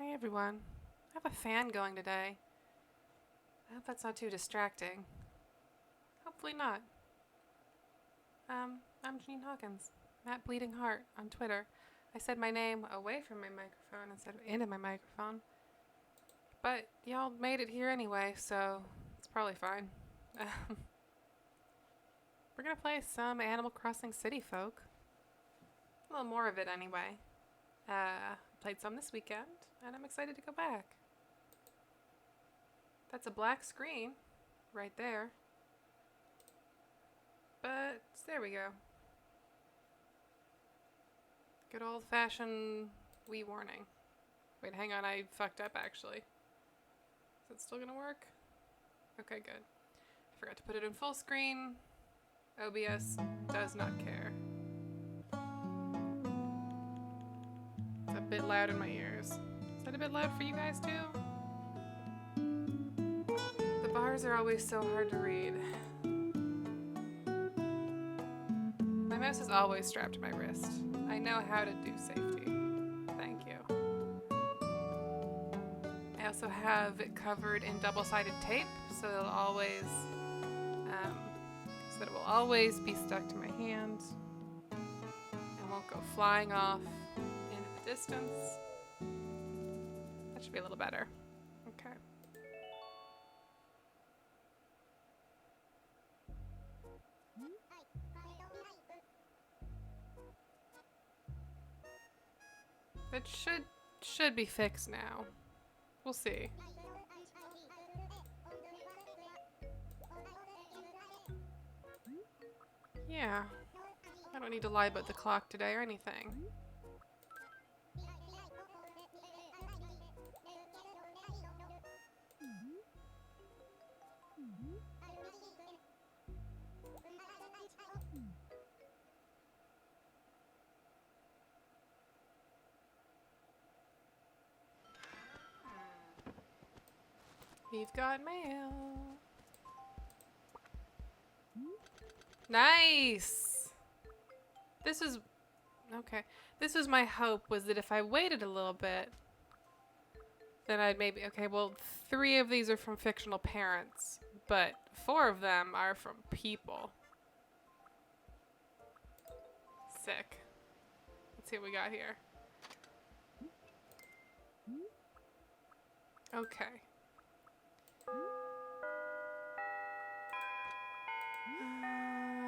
Hey everyone. I have a fan going today. I hope that's not too distracting. Hopefully not. I'm Janine Hawkins. Matt Bleeding Heart on Twitter. I said my name away from my microphone instead of into my microphone. But y'all made it here anyway, so it's probably fine. We're gonna play some Animal Crossing City Folk. A little more of it anyway. Played some this weekend, and I'm excited to go back. That's a black screen right there. But there we go. Good old fashioned Wii warning. Wait, hang on, I fucked up actually. Is it still gonna work? Okay, good. I forgot to put it in full screen. OBS does not care. It's a bit loud in my ears. Is that a bit loud for you guys too? The bars are always so hard to read. My mouse is always strapped to my wrist. I know how to do safety. Thank you. I also have it covered in double-sided tape, so it'll always, so that it will always be stuck to my hand and won't go flying off into the distance. That should be a little better. Okay. That should be fixed now. We'll see. Yeah. I don't need to lie about the clock today or anything. We've got mail. Nice! This is... Okay. This was my hope, was that if I waited a little bit, then I'd maybe... Okay, well, 3 of these are from fictional parents, but 4 of them are from people. Sick. Let's see what we got here. Okay.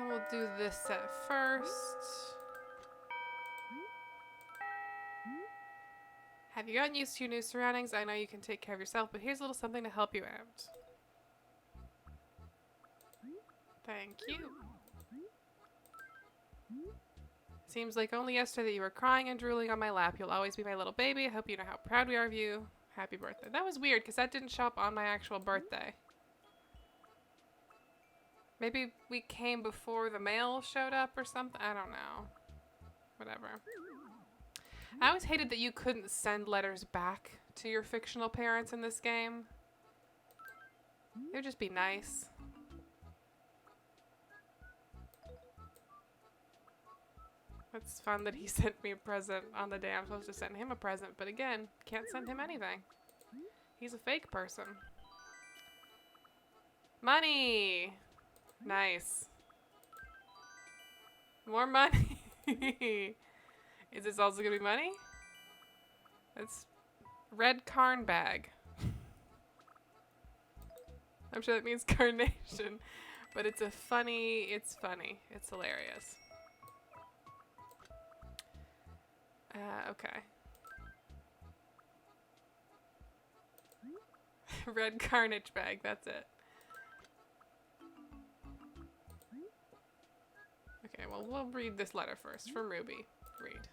We'll do this set first. Have you gotten used to your new surroundings? I know you can take care of yourself, but here's a little something to help you out. Thank you. Seems like only yesterday that you were crying and drooling on my lap. You'll always be my little baby. I hope you know how proud we are of you. Happy birthday. That was weird because that didn't show up on my actual birthday. Maybe we came before the mail showed up or something. I don't know. Whatever. I always hated that you couldn't send letters back to your fictional parents in this game. It would just be nice. It's fun that he sent me a present on the day I'm supposed to send him a present, but again, can't send him anything. He's a fake person. Money! Nice. More money! Is this also gonna be money? It's red carn bag. I'm sure that means carnation, but it's funny. It's hilarious. Okay. Red carnage bag, that's it. Okay, well, we'll read this letter first from Ruby. Read.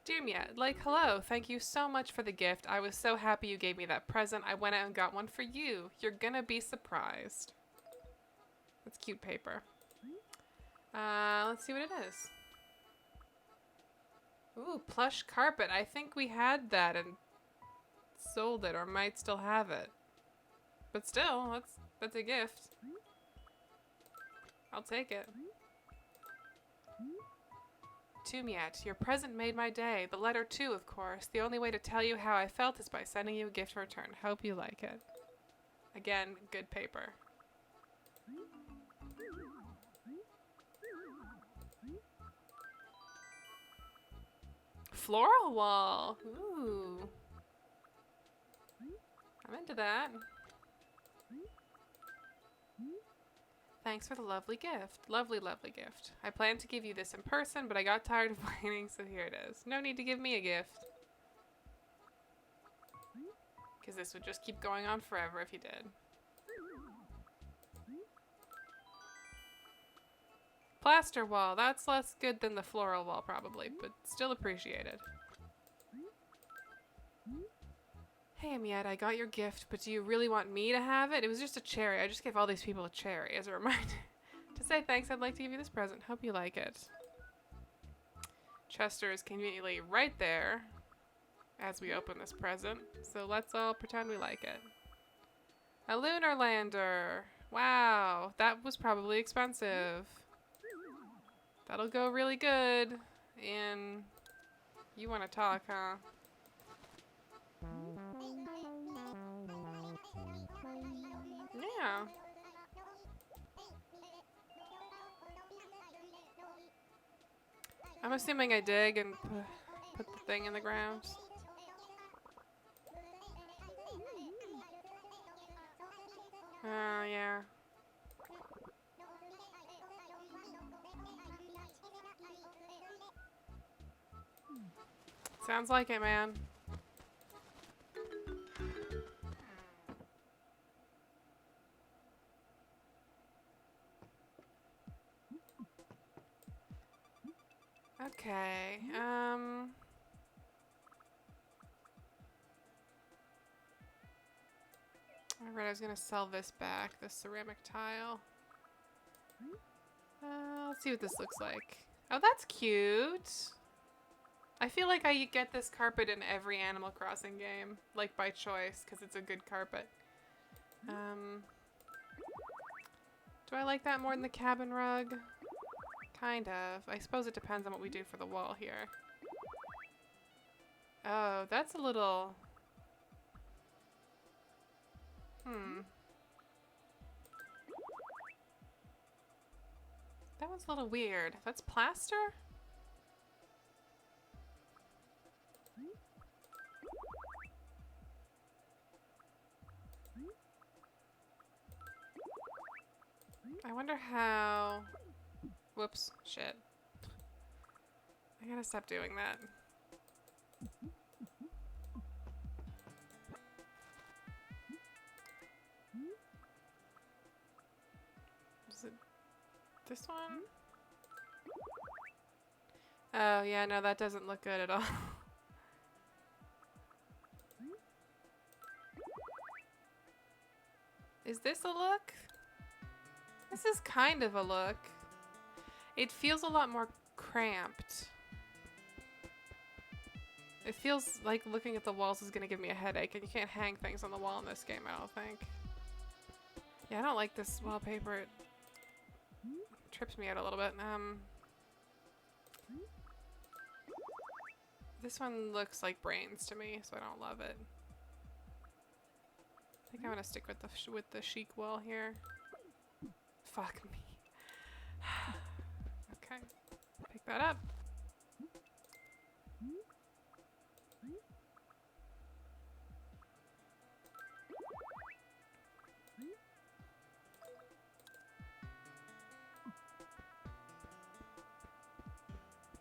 Dear Mia, hello, thank you so much for the gift. I was so happy you gave me that present. I went out and got one for you. You're gonna be surprised. That's cute paper. Let's see what it is. Ooh, plush carpet. I think we had that and sold it or might still have it. But still, that's a gift. I'll take it. Tumiet, your present made my day. The letter too, of course. The only way to tell you how I felt is by sending you a gift in return. Hope you like it. Again, good paper. Floral wall. Ooh. I'm into that. Thanks for the lovely gift. Lovely, lovely gift. I planned to give you this in person, but I got tired of waiting, so here it is. No need to give me a gift. Because this would just keep going on forever if you did. Plaster wall. That's less good than the floral wall, probably, but still appreciated. Hey, Amiette, I got your gift, but do you really want me to have it? It was just a cherry. I just gave all these people a cherry as a reminder. To say thanks, I'd like to give you this present. Hope you like it. Chester is conveniently right there as we open this present, so let's all pretend we like it. A lunar lander. Wow, that was probably expensive. That'll go really good in... You want to talk, huh? Yeah. I'm assuming I dig and put the thing in the ground. Oh, yeah. Sounds like it, man. Okay, alright, I was gonna sell this back, this ceramic tile. Let's see what this looks like. Oh, that's cute! I feel like I get this carpet in every Animal Crossing game, like by choice, because it's a good carpet. Do I like that more than the cabin rug? Kind of. I suppose it depends on what we do for the wall here. Oh, that's a little... That one's a little weird. That's plaster? I wonder how... Whoops. Shit. I gotta stop doing that. Is it this one? Oh, yeah, no, that doesn't look good at all. Is this a look? This is kind of a look. It feels a lot more cramped. It feels like looking at the walls is gonna give me a headache, and you can't hang things on the wall in this game, I don't think. Yeah, I don't like this wallpaper. It trips me out a little bit. This one looks like brains to me, so I don't love it. I think I'm gonna stick with the chic wall here. Fuck me. Okay, pick that up.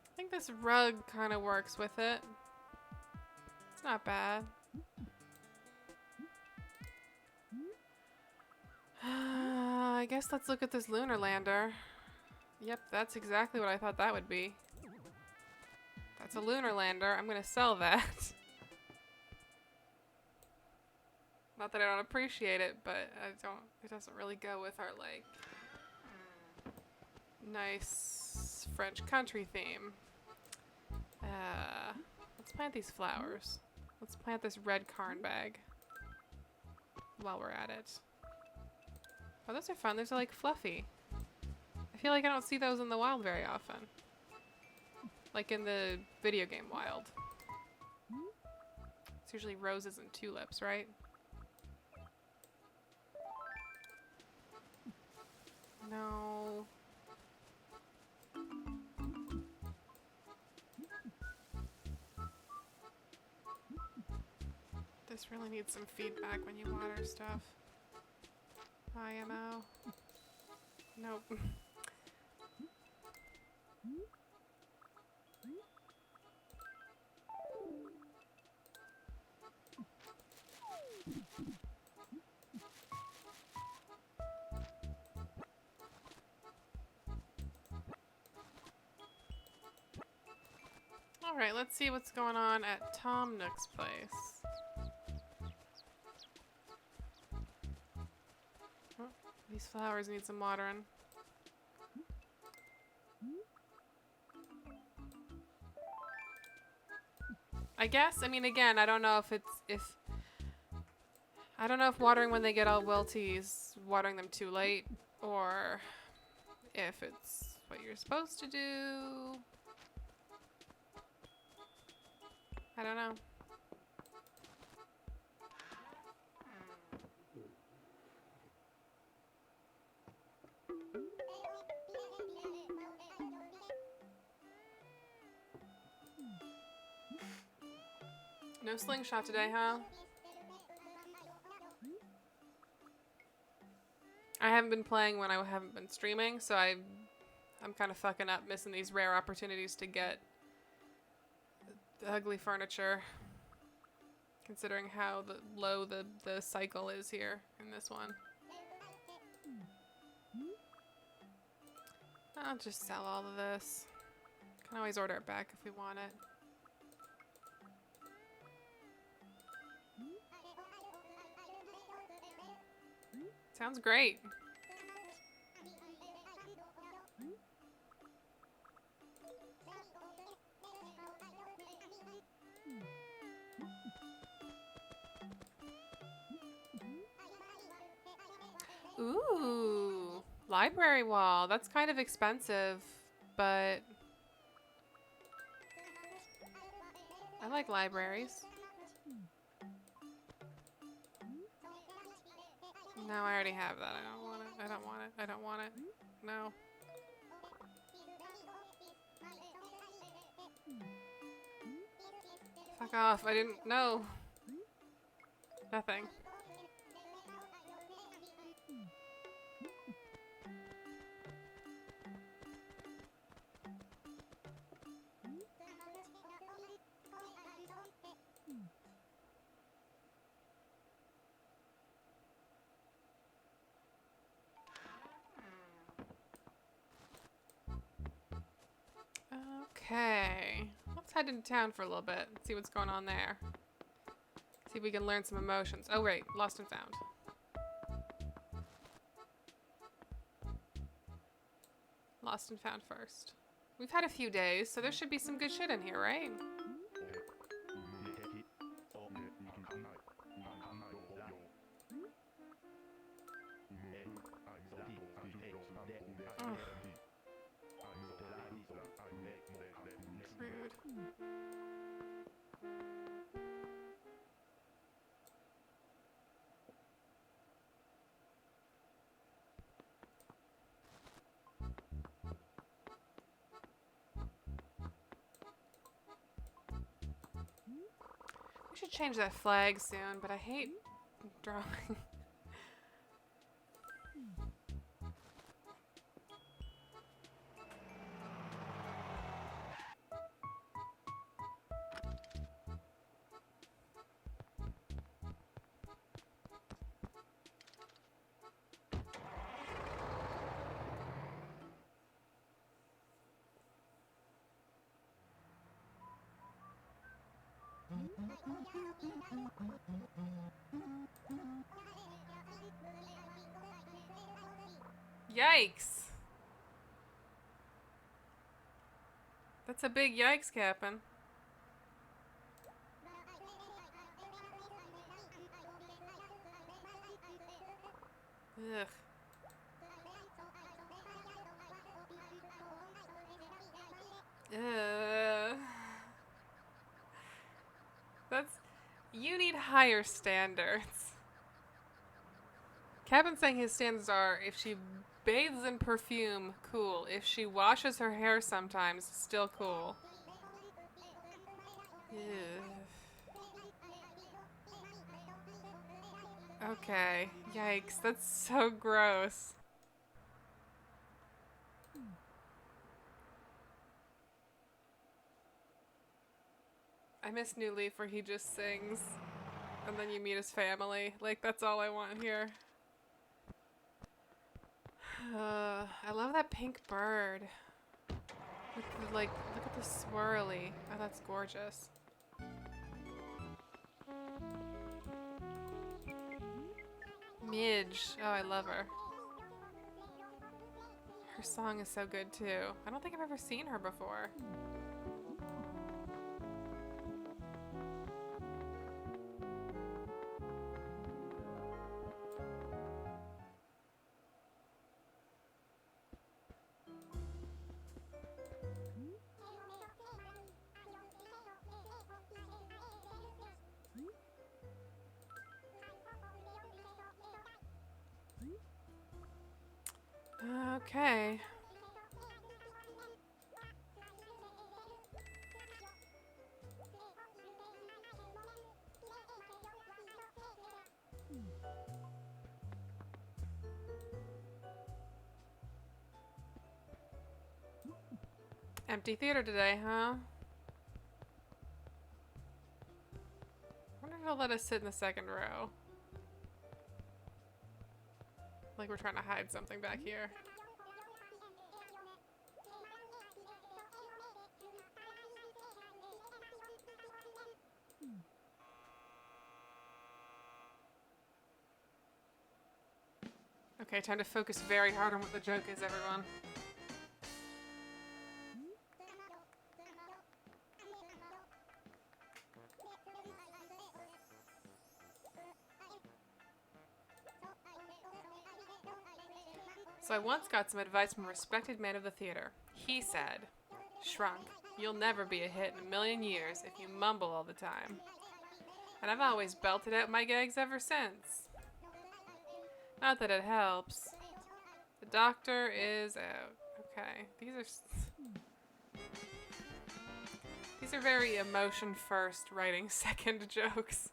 I think this rug kind of works with it. It's not bad. I guess let's look at this lunar lander. Yep, that's exactly what I thought that would be. That's a lunar lander. I'm gonna sell that. Not that I don't appreciate it, but it doesn't really go with our, like, nice French country theme. Let's plant these flowers. Let's plant this red carn bag while we're at it. Oh, those are fun. Those are like fluffy. I feel like I don't see those in the wild very often. Like in the video game Wild. It's usually roses and tulips, right? No. This really needs some feedback when you water stuff. IMO. Nope. Alright, let's see what's going on at Tom Nook's place. Oh, these flowers need some watering. I guess, I mean, again, I don't know if I don't know if watering when they get all wilty is watering them too late, or if it's what you're supposed to do. I don't know. No slingshot today, huh? I haven't been playing when I haven't been streaming, so I'm kind of fucking up missing these rare opportunities to get the ugly furniture, considering how low the cycle is here in this one. I'll just sell all of this. Can always order it back if we want it. Sounds great. Ooh, library wall. That's kind of expensive, but I like libraries. No, I already have that. I don't want it. I don't want it. I don't want it. No. Fuck off. I didn't know. Nothing. Okay. Let's head into town for a little bit and see what's going on there. See if we can learn some emotions. Oh, right. Lost and found. Lost and found first. We've had a few days, so there should be some good shit in here, right? Ugh. Rude. We should change that flag soon, but I hate drawing. Yikes! That's a big yikes, Captain. Ugh. Ugh. You need higher standards. Kevin's saying his standards are if she bathes in perfume, cool. If she washes her hair sometimes, still cool. Ew. Okay. Yikes. That's so gross. I miss New Leaf where he just sings and then you meet his family. Like, that's all I want here. I love that pink bird. With the, like, look at the swirly. Oh, that's gorgeous. Midge. Oh, I love her. Her song is so good too. I don't think I've ever seen her before. Okay. Empty theater today, huh? I wonder if he'll let us sit in the second row. Like we're trying to hide something back here. Okay, time to focus very hard on what the joke is, everyone. So I once got some advice from a respected man of the theater. He said, "Shrunk, you'll never be a hit in a million years if you mumble all the time." And I've always belted out my gags ever since. Not that it helps. The doctor is out. Okay, these are very emotion first, writing second jokes.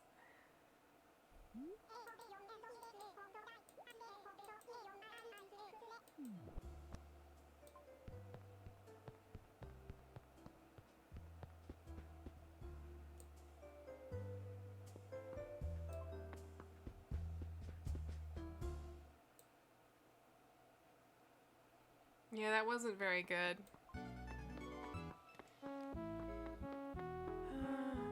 Yeah, that wasn't very good.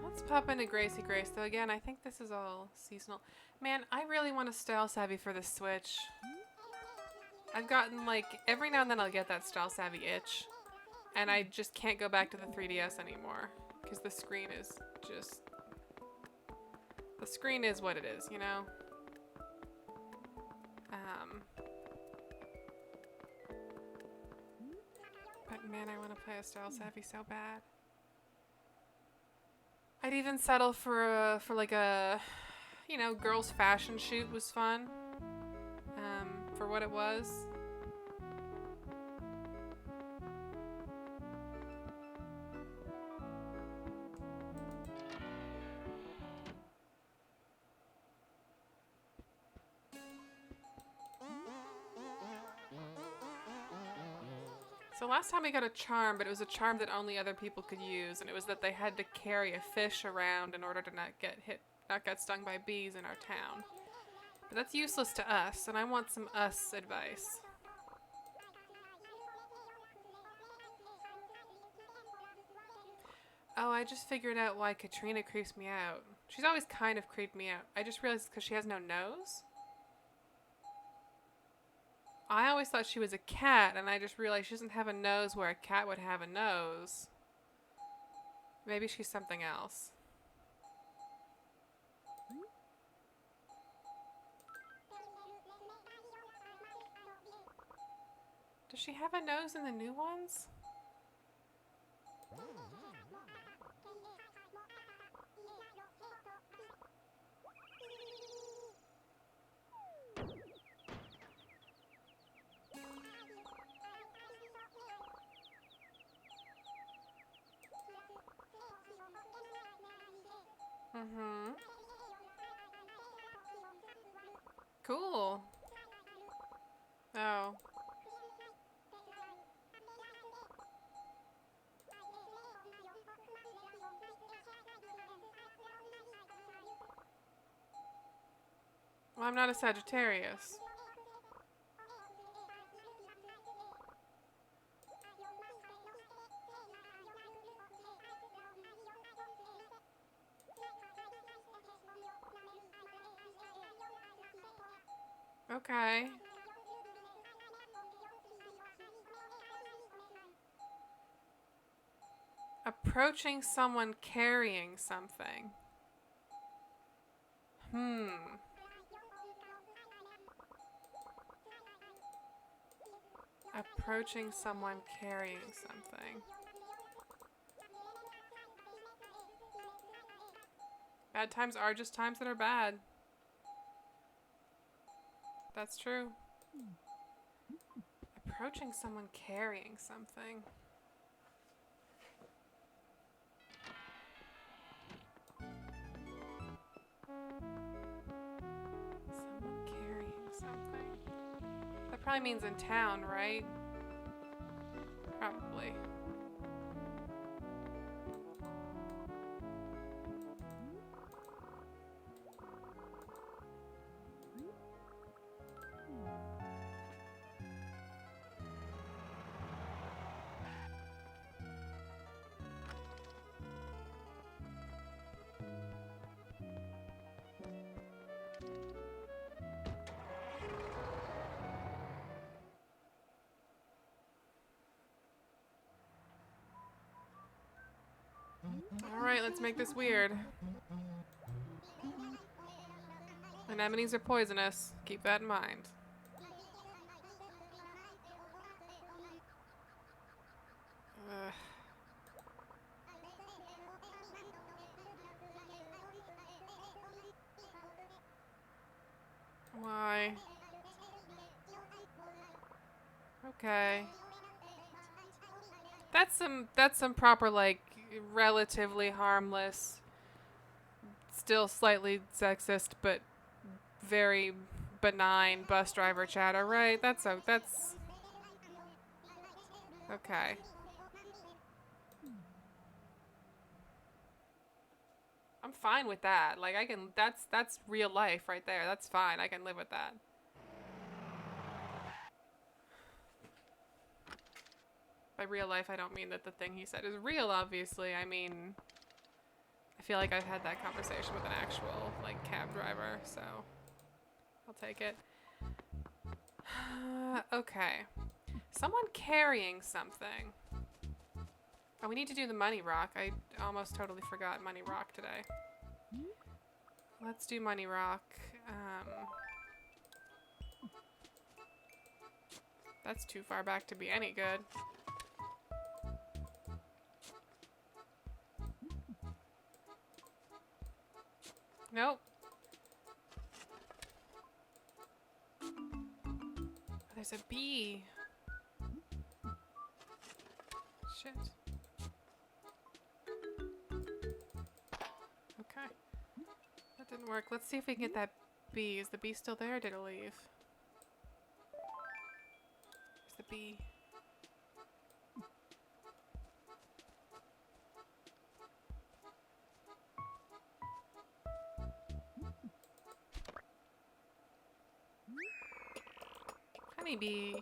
Let's pop into Gracie Grace, though. Again, I think this is all seasonal. Man, I really want a Style Savvy for the Switch. I've gotten, like, every now and then I'll get that Style Savvy itch. And I just can't go back to the 3DS anymore. Because the screen is just... The screen is what it is, you know? But man, I want to play a Style Savvy so bad. I'd even settle for like a, you know, girls' fashion shoot was fun. For what it was. So last time we got a charm, but it was a charm that only other people could use, and it was that they had to carry a fish around in order to not get stung by bees in our town. But that's useless to us, and I want some us advice. Oh, I just figured out why Katrina creeps me out. She's always kind of creeped me out. I just realized it's because she has no nose. I always thought she was a cat, and I just realized she doesn't have a nose where a cat would have a nose. Maybe she's something else. Does she have a nose in the new ones? Mm-hmm. Cool. Oh. Well, I'm not a Sagittarius. Okay. Approaching someone carrying something. Hmm. Approaching someone carrying something. Bad times are just times that are bad. That's true. Approaching someone carrying something. Someone carrying something. That probably means in town, right? Probably. Alright, let's make this weird. Anemones are poisonous. Keep that in mind. Ugh. Why? Okay. That's some proper, like, relatively harmless, still slightly sexist, but very benign bus driver chatter, right? That's okay. I'm fine with that. Like I can that's real life right there. That's fine. I can live with that. By real life, I don't mean that the thing he said is real, obviously. I mean, I feel like I've had that conversation with an actual, like, cab driver, so I'll take it. Okay. Someone carrying something. Oh, we need to do the money rock. I almost totally forgot money rock today. Let's do money rock. That's too far back to be any good. Nope. There's a bee. Shit. Okay. That didn't work. Let's see if we can get that bee. Is the bee still there or did it leave? There's the bee. Honeybee.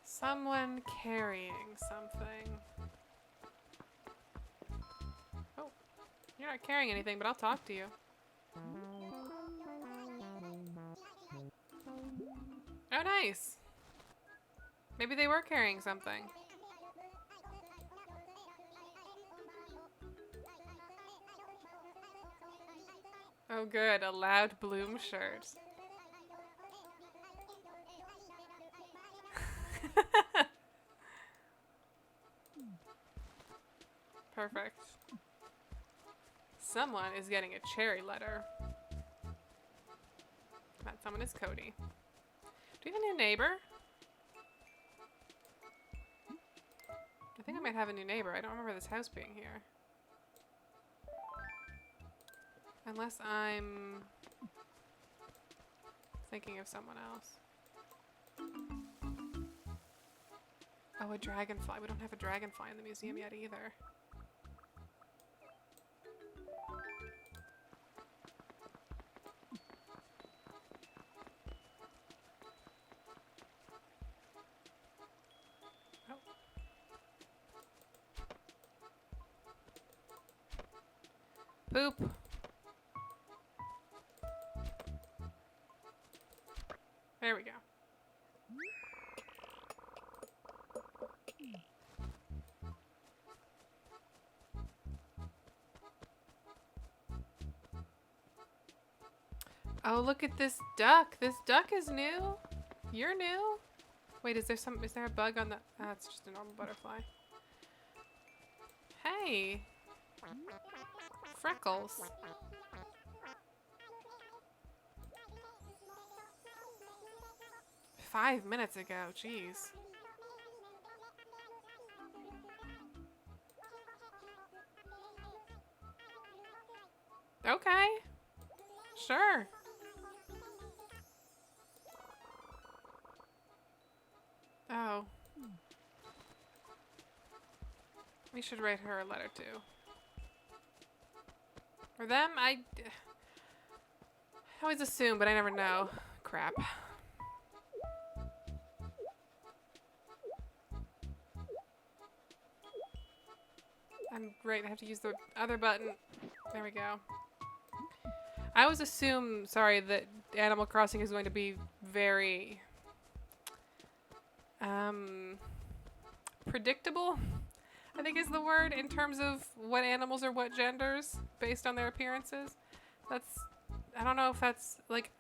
Someone carrying something. Oh, you're not carrying anything, but I'll talk to you. Oh, nice. Maybe they were carrying something. Oh, good. A loud bloom shirt. Perfect. Someone is getting a cherry letter. That someone is Cody. Do we have a new neighbor? I think I might have a new neighbor. I don't remember this house being here. Unless I'm thinking of someone else. Oh, a dragonfly. We don't have a dragonfly in the museum yet either. Poop. There we go. Oh, look at this duck. This duck is new. You're new. Wait, is there a bug on the... Ah, it's just a normal butterfly. Hey. Freckles. Five minutes ago, jeez. Okay. Sure. Oh. We should write her a letter too. Or them? I always assume, but I never know. Crap. I'm great. I have to use the other button. There we go. I always assume, sorry, that Animal Crossing is going to be very predictable, I think is the word, in terms of what animals are what genders based on their appearances. I don't know if that's, like,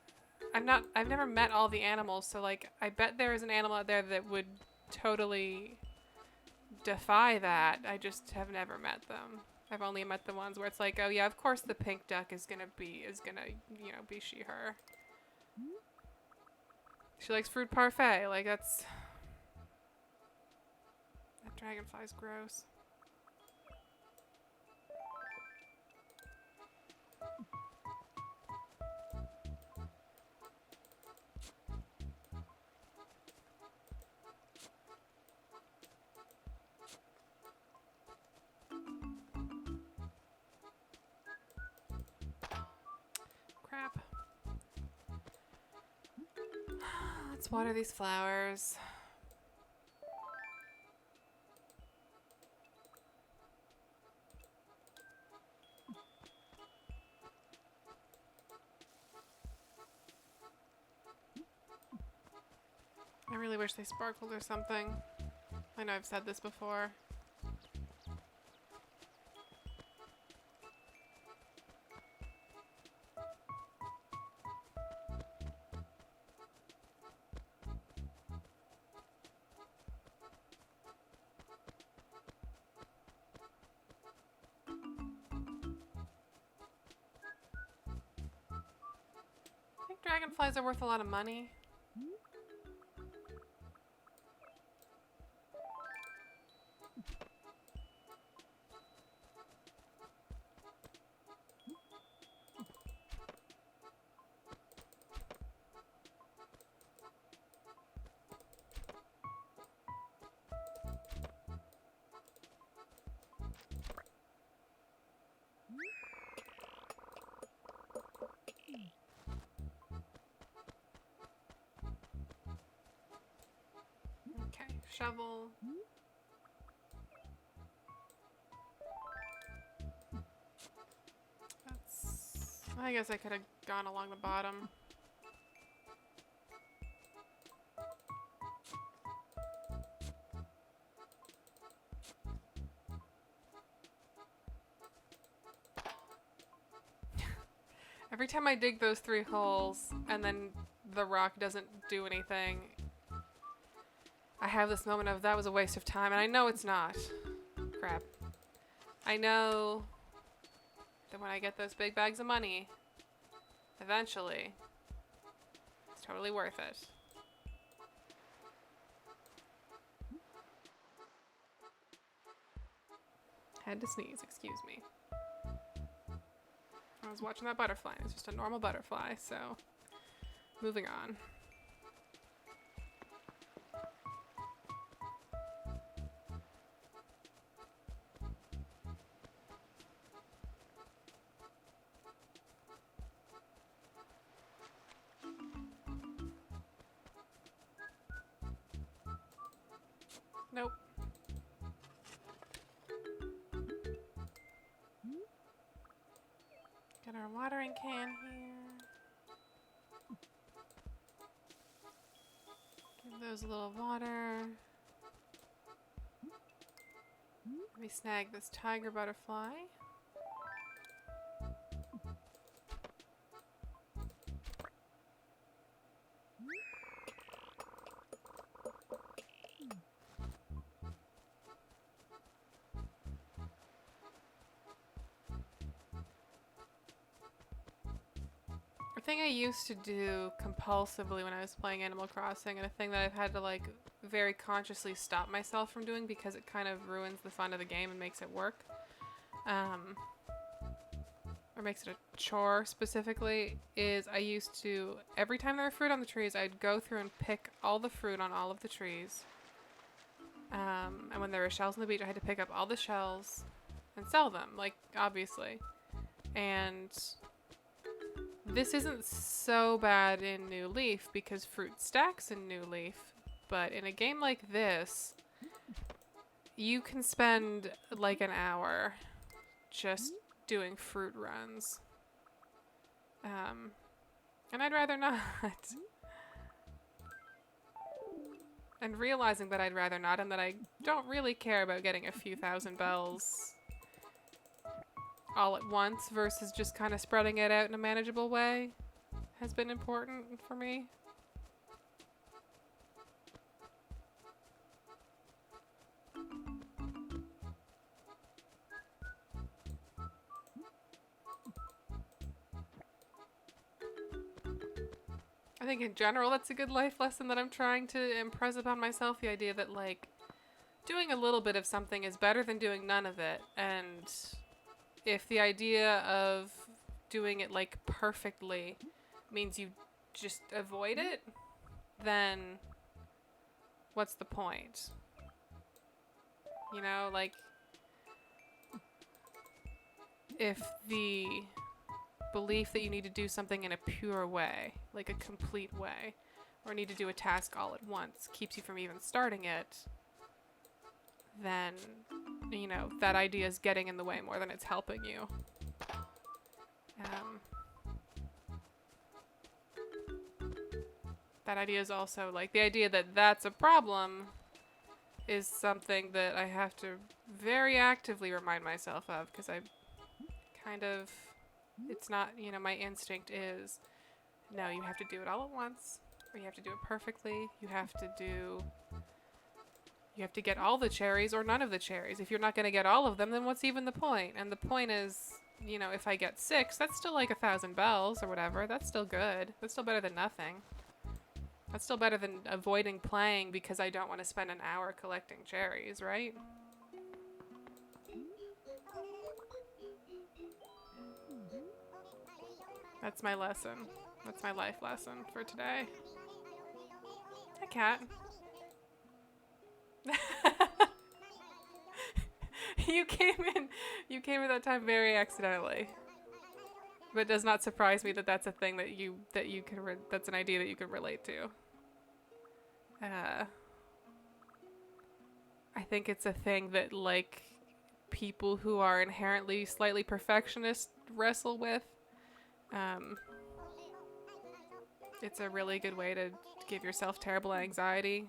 I've never met all the animals, so, like, I bet there is an animal out there that would totally defy that. I just have never met them. I've only met the ones where it's like, oh yeah, of course the pink duck is gonna, you know, be she, her. She likes fruit parfait, like that's... That dragonfly's gross. Crap. Let's water these flowers. I really wish they sparkled or something. I know I've said this before. I think dragonflies are worth a lot of money. Okay, shovel. I guess I could have gone along the bottom. Every time I dig those 3 holes and then the rock doesn't do anything, I have this moment of that was a waste of time, and I know it's not. Crap. I know that when I get those big bags of money, eventually, it's totally worth it. Had to sneeze, excuse me. I was watching that butterfly. It's just a normal butterfly, so moving on. Nope. Get our watering can here. Give those a little water. Let me snag this tiger butterfly. A thing I used to do compulsively when I was playing Animal Crossing, and a thing that I've had to like very consciously stop myself from doing because it kind of ruins the fun of the game and makes it work, or makes it a chore specifically, is I used to, every time there were fruit on the trees, I'd go through and pick all the fruit on all of the trees. And when there were shells on the beach, I had to pick up all the shells and sell them, like, obviously. And this isn't so bad in New Leaf because fruit stacks in New Leaf, but in a game like this, you can spend like an hour just doing fruit runs. And I'd rather not. And realizing that I'd rather not, and that I don't really care about getting a few thousand bells all at once versus just kind of spreading it out in a manageable way has been important for me. I think in general that's a good life lesson that I'm trying to impress upon myself, the idea that like doing a little bit of something is better than doing none of it. And if the idea of doing it like perfectly means you just avoid it, then what's the point? You know, like if the belief that you need to do something in a pure way, like a complete way, or need to do a task all at once keeps you from even starting it, then, you know, that idea is getting in the way more than it's helping you. That idea is also, like, the idea that that's a problem is something that I have to very actively remind myself of, because I kind of, it's not, you know, my instinct is, no, you have to do it all at once, or you have to do it perfectly, you have to get all the cherries or none of the cherries. If you're not going to get all of them, then what's even the point? And the point is, you know, if I get 6, that's still like 1,000 bells or whatever. That's still good. That's still better than nothing. That's still better than avoiding playing because I don't want to spend an hour collecting cherries, right? That's my lesson. That's my life lesson for today. Hi, cat. You came in that time very accidentally. But it does not surprise me that that's a thing that you can that's an idea that you can relate to. I think it's a thing that like people who are inherently slightly perfectionist wrestle with. It's a really good way to give yourself terrible anxiety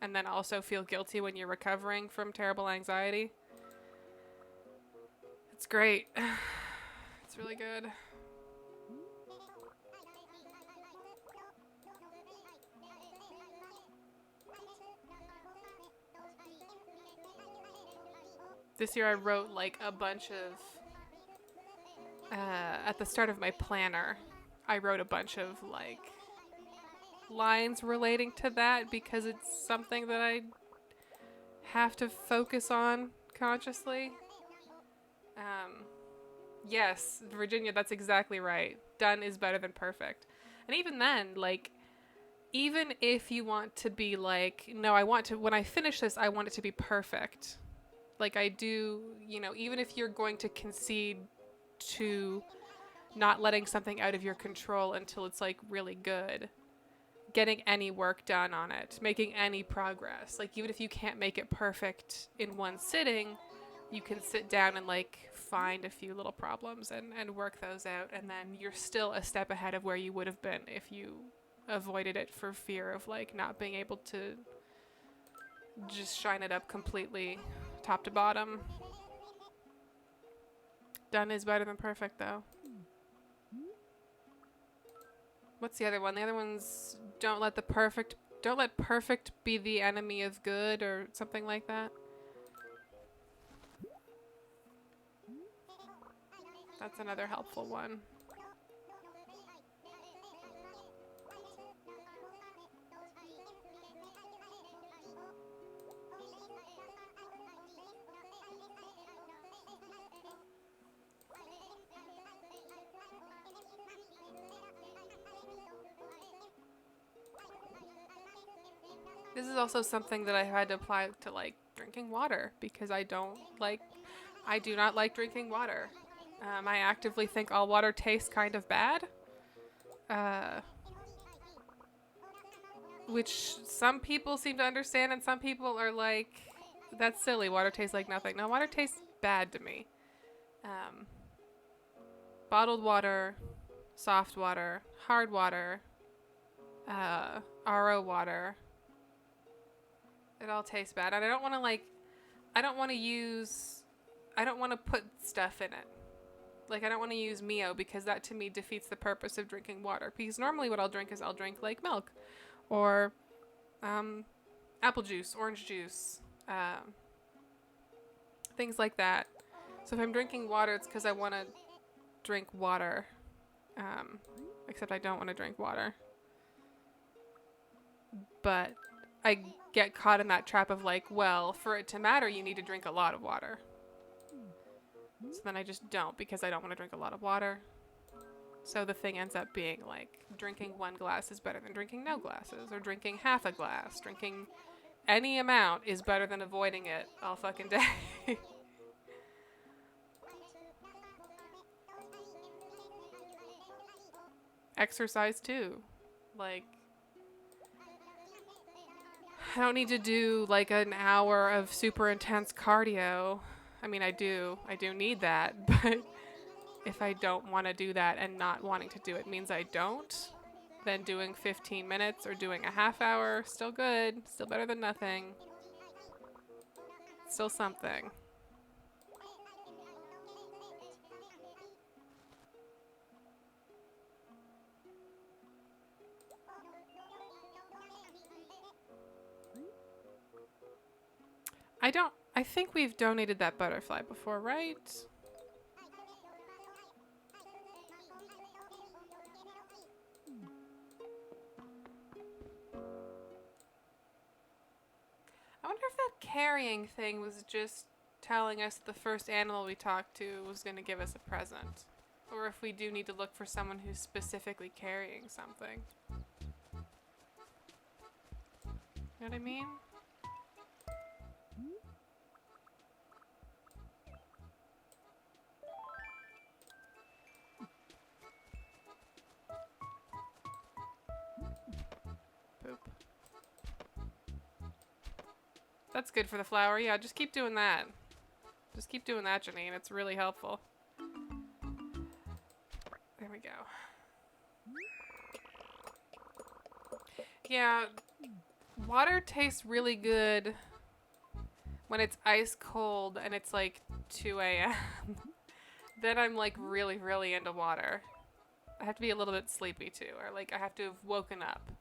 and then also feel guilty when you're recovering from terrible anxiety. It's great. It's really good. This year I wrote like a bunch of, at the start of my planner, I wrote a bunch of like lines relating to that because it's something that I have to focus on consciously. Yes, Virginia, that's exactly right. Done is better than perfect. And even then, like, even if you want to be like, no, I want to, when I finish this, I want it to be perfect. Like, I do, you know, even if you're going to concede to not letting something out of your control until it's, like, really good, getting any work done on it, making any progress. Like, even if you can't make it perfect in one sitting, you can sit down and like find a few little problems and work those out, and then you're still a step ahead of where you would have been if you avoided it for fear of like not being able to just shine it up completely top to bottom. Done is better than perfect though. What's the other one? The other one's don't let perfect be the enemy of good or something like that. That's another helpful one. This is also something that I had to apply to like drinking water because I do not like drinking water. I actively think all water tastes kind of bad. Which some people seem to understand and some people are like, that's silly, water tastes like nothing. No, water tastes bad to me. Bottled water, soft water, hard water, RO water. It all tastes bad. And I don't want to put stuff in it. Like, I don't want to use Mio because that to me defeats the purpose of drinking water. Because normally what I'll drink is I'll drink like milk or apple juice, orange juice, things like that. So if I'm drinking water, it's because I want to drink water. Except I don't want to drink water. But I get caught in that trap of like, well, for it to matter, you need to drink a lot of water. So then I just don't because I don't want to drink a lot of water. So the thing ends up being like drinking 1 glass is better than drinking no glasses, or drinking half a glass. Drinking any amount is better than avoiding it all fucking day. Exercise too. Like, I don't need to do like an hour of super intense cardio. I mean, I do need that, but if I don't want to do that and not wanting to do it means I don't, then doing 15 minutes or doing a half hour, still good, still better than nothing, still something. I think we've donated that butterfly before, right? I wonder if that carrying thing was just telling us the first animal we talked to was going to give us a present. Or if we do need to look for someone who's specifically carrying something. You know what I mean? Poop. That's good for the flower. Yeah, just keep doing that. Just keep doing that, Janine. It's really helpful. There we go. Yeah, water tastes really good when it's ice cold and it's like 2 a.m. Then I'm like really, really into water. I have to be a little bit sleepy too, or like I have to have woken up.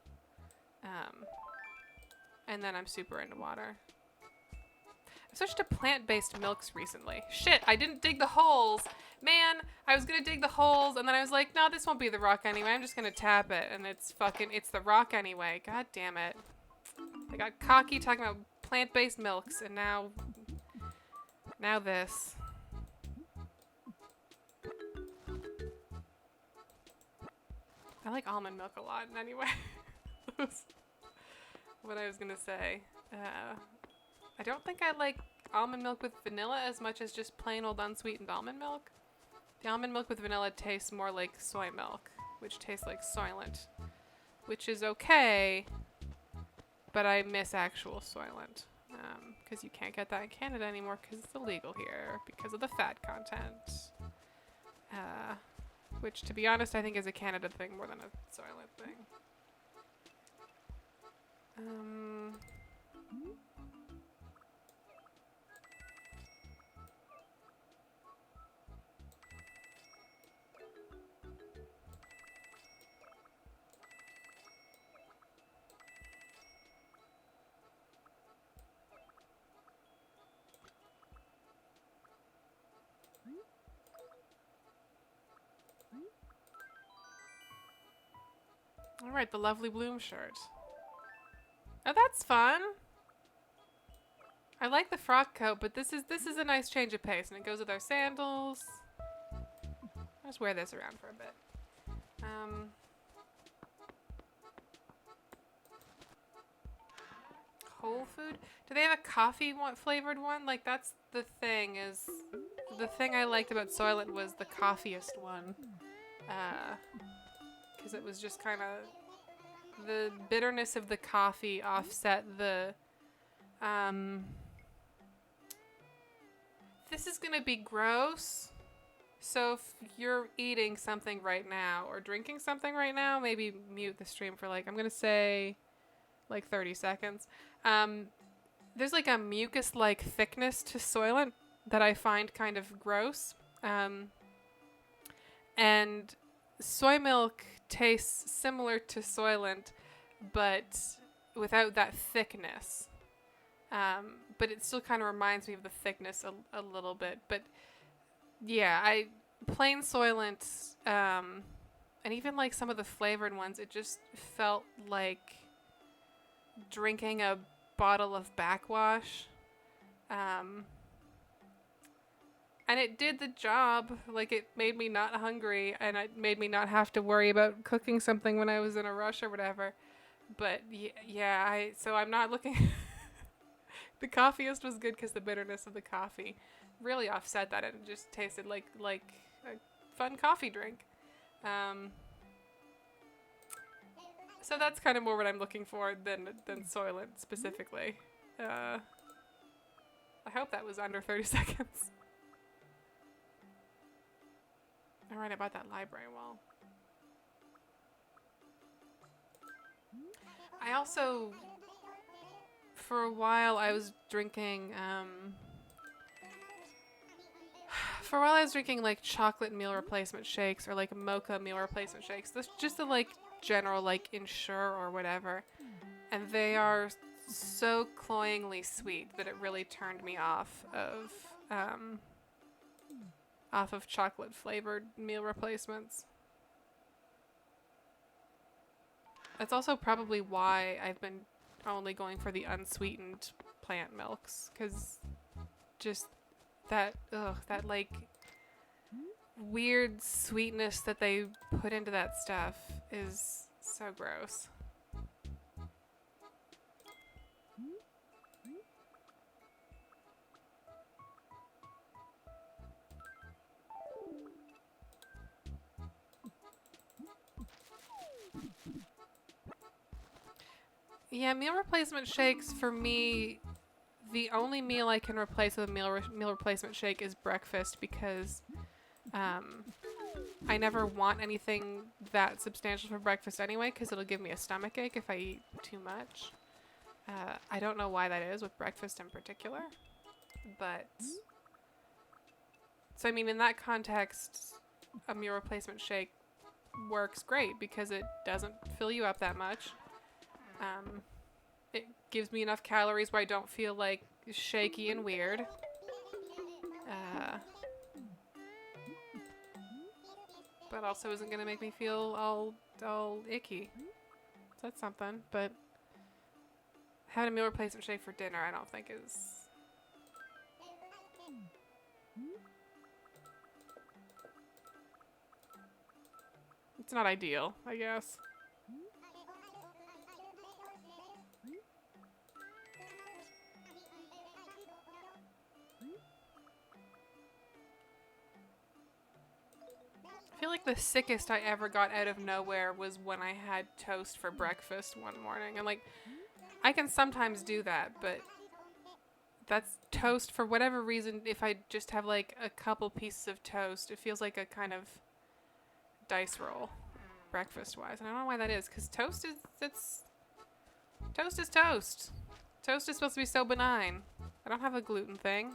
And then I'm super into water. I switched to plant-based milks recently. Shit, I didn't dig the holes. Man, I was gonna dig the holes, and then I was like, no, this won't be the rock anyway. I'm just gonna tap it, and it's the rock anyway. God damn it. I got cocky talking about plant-based milks, and now this. I like almond milk a lot, anyway. What I was gonna say. I don't think I like almond milk with vanilla as much as just plain old unsweetened almond milk. The almond milk with vanilla tastes more like soy milk, which tastes like Soylent, which is okay, but I miss actual Soylent, because you can't get that in Canada anymore because it's illegal here because of the fat content. Which, to be honest, I think is a Canada thing more than a Soylent thing. All right, the lovely bloom shirt. Oh, that's fun. I like the frock coat, but this is a nice change of pace, and it goes with our sandals. I'll just wear this around for a bit. Whole Food? Do they have a coffee flavored one? Like, that's the thing, is the thing I liked about Soylent was the coffeeest one. Because it was just kind of the bitterness of the coffee offset the this is gonna be gross, so if you're eating something right now or drinking something right now, maybe mute the stream for like, I'm gonna say like 30 seconds. There's like a mucus like thickness to Soylent that I find kind of gross, and soy milk tastes similar to Soylent, but without that thickness. But it still kind of reminds me of the thickness a little bit. But yeah, plain Soylent, and even like some of the flavored ones, it just felt like drinking a bottle of backwash. And it did the job. Like, it made me not hungry, and it made me not have to worry about cooking something when I was in a rush or whatever. But yeah, so I'm not looking. The coffeeist was good because the bitterness of the coffee really offset that, and it just tasted like a fun coffee drink. So that's kind of more what I'm looking for than Soylent specifically. I hope that was under 30 seconds. Alright, I bought that library wall. I also, for a while, I was drinking, like chocolate meal replacement shakes or like mocha meal replacement shakes. This just the like general like Ensure or whatever. And they are so cloyingly sweet that it really turned me off of chocolate flavored meal replacements. That's also probably why I've been only going for the unsweetened plant milks, because just that like weird sweetness that they put into that stuff is so gross. Yeah, meal replacement shakes for me, the only meal I can replace with a meal replacement shake is breakfast, because I never want anything that substantial for breakfast anyway, because it'll give me a stomach ache if I eat too much. I don't know why that is with breakfast in particular, but so I mean, in that context, a meal replacement shake works great because it doesn't fill you up that much. It gives me enough calories where I don't feel like shaky and weird. But also isn't gonna make me feel all icky. So that's something. But having a meal replacement shake for dinner, I don't think is. It's not ideal, I guess. I feel like the sickest I ever got out of nowhere was when I had toast for breakfast one morning. And like, I can sometimes do that, but that's toast for whatever reason. If I just have like a couple pieces of toast, it feels like a kind of dice roll breakfast wise. And I don't know why that is, because toast is toast. Toast is supposed to be so benign. I don't have a gluten thing.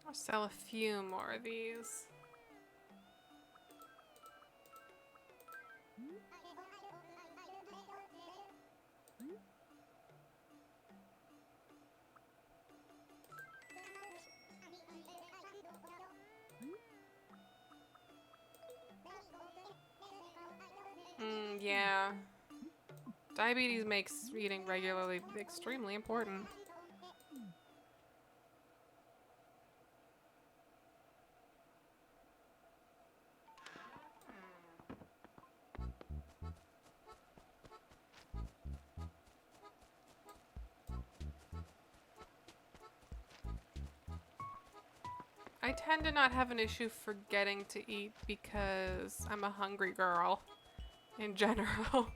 I'll sell a few more of these. Yeah. Diabetes makes eating regularly extremely important. I tend to not have an issue forgetting to eat because I'm a hungry girl in general.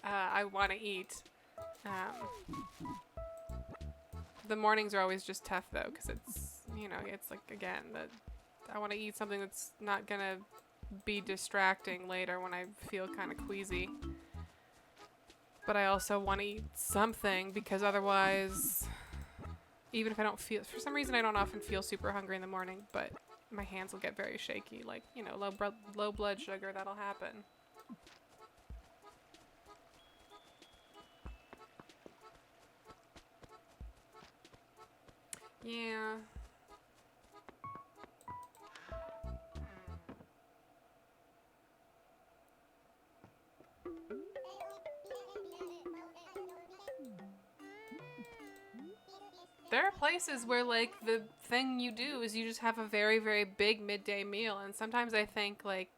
I want to eat. The mornings are always just tough though, because it's, you know, it's like, again, that I want to eat something that's not gonna be distracting later when I feel kind of queasy. But I also want to eat something because otherwise, even if I don't feel, for some reason I don't often feel super hungry in the morning, but my hands will get very shaky, like, you know, low blood sugar, that'll happen. Yeah. There are places where, like, the thing you do is you just have a very, very big midday meal, and sometimes I think, like,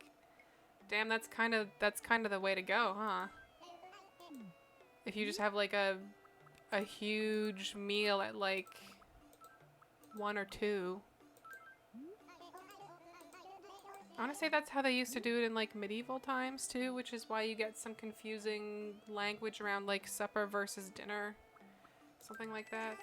damn, that's kind of the way to go, huh? If you just have, like, a huge meal at, like, 1 or 2. I want to say that's how they used to do it in, like, medieval times, too, which is why you get some confusing language around, like, supper versus dinner. Something like that.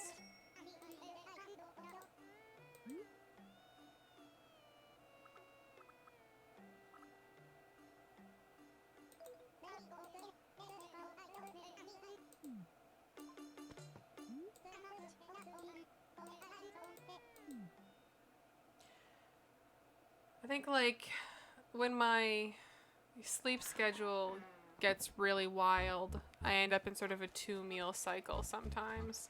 I think, like, when my sleep schedule gets really wild, I end up in sort of a 2-meal cycle sometimes,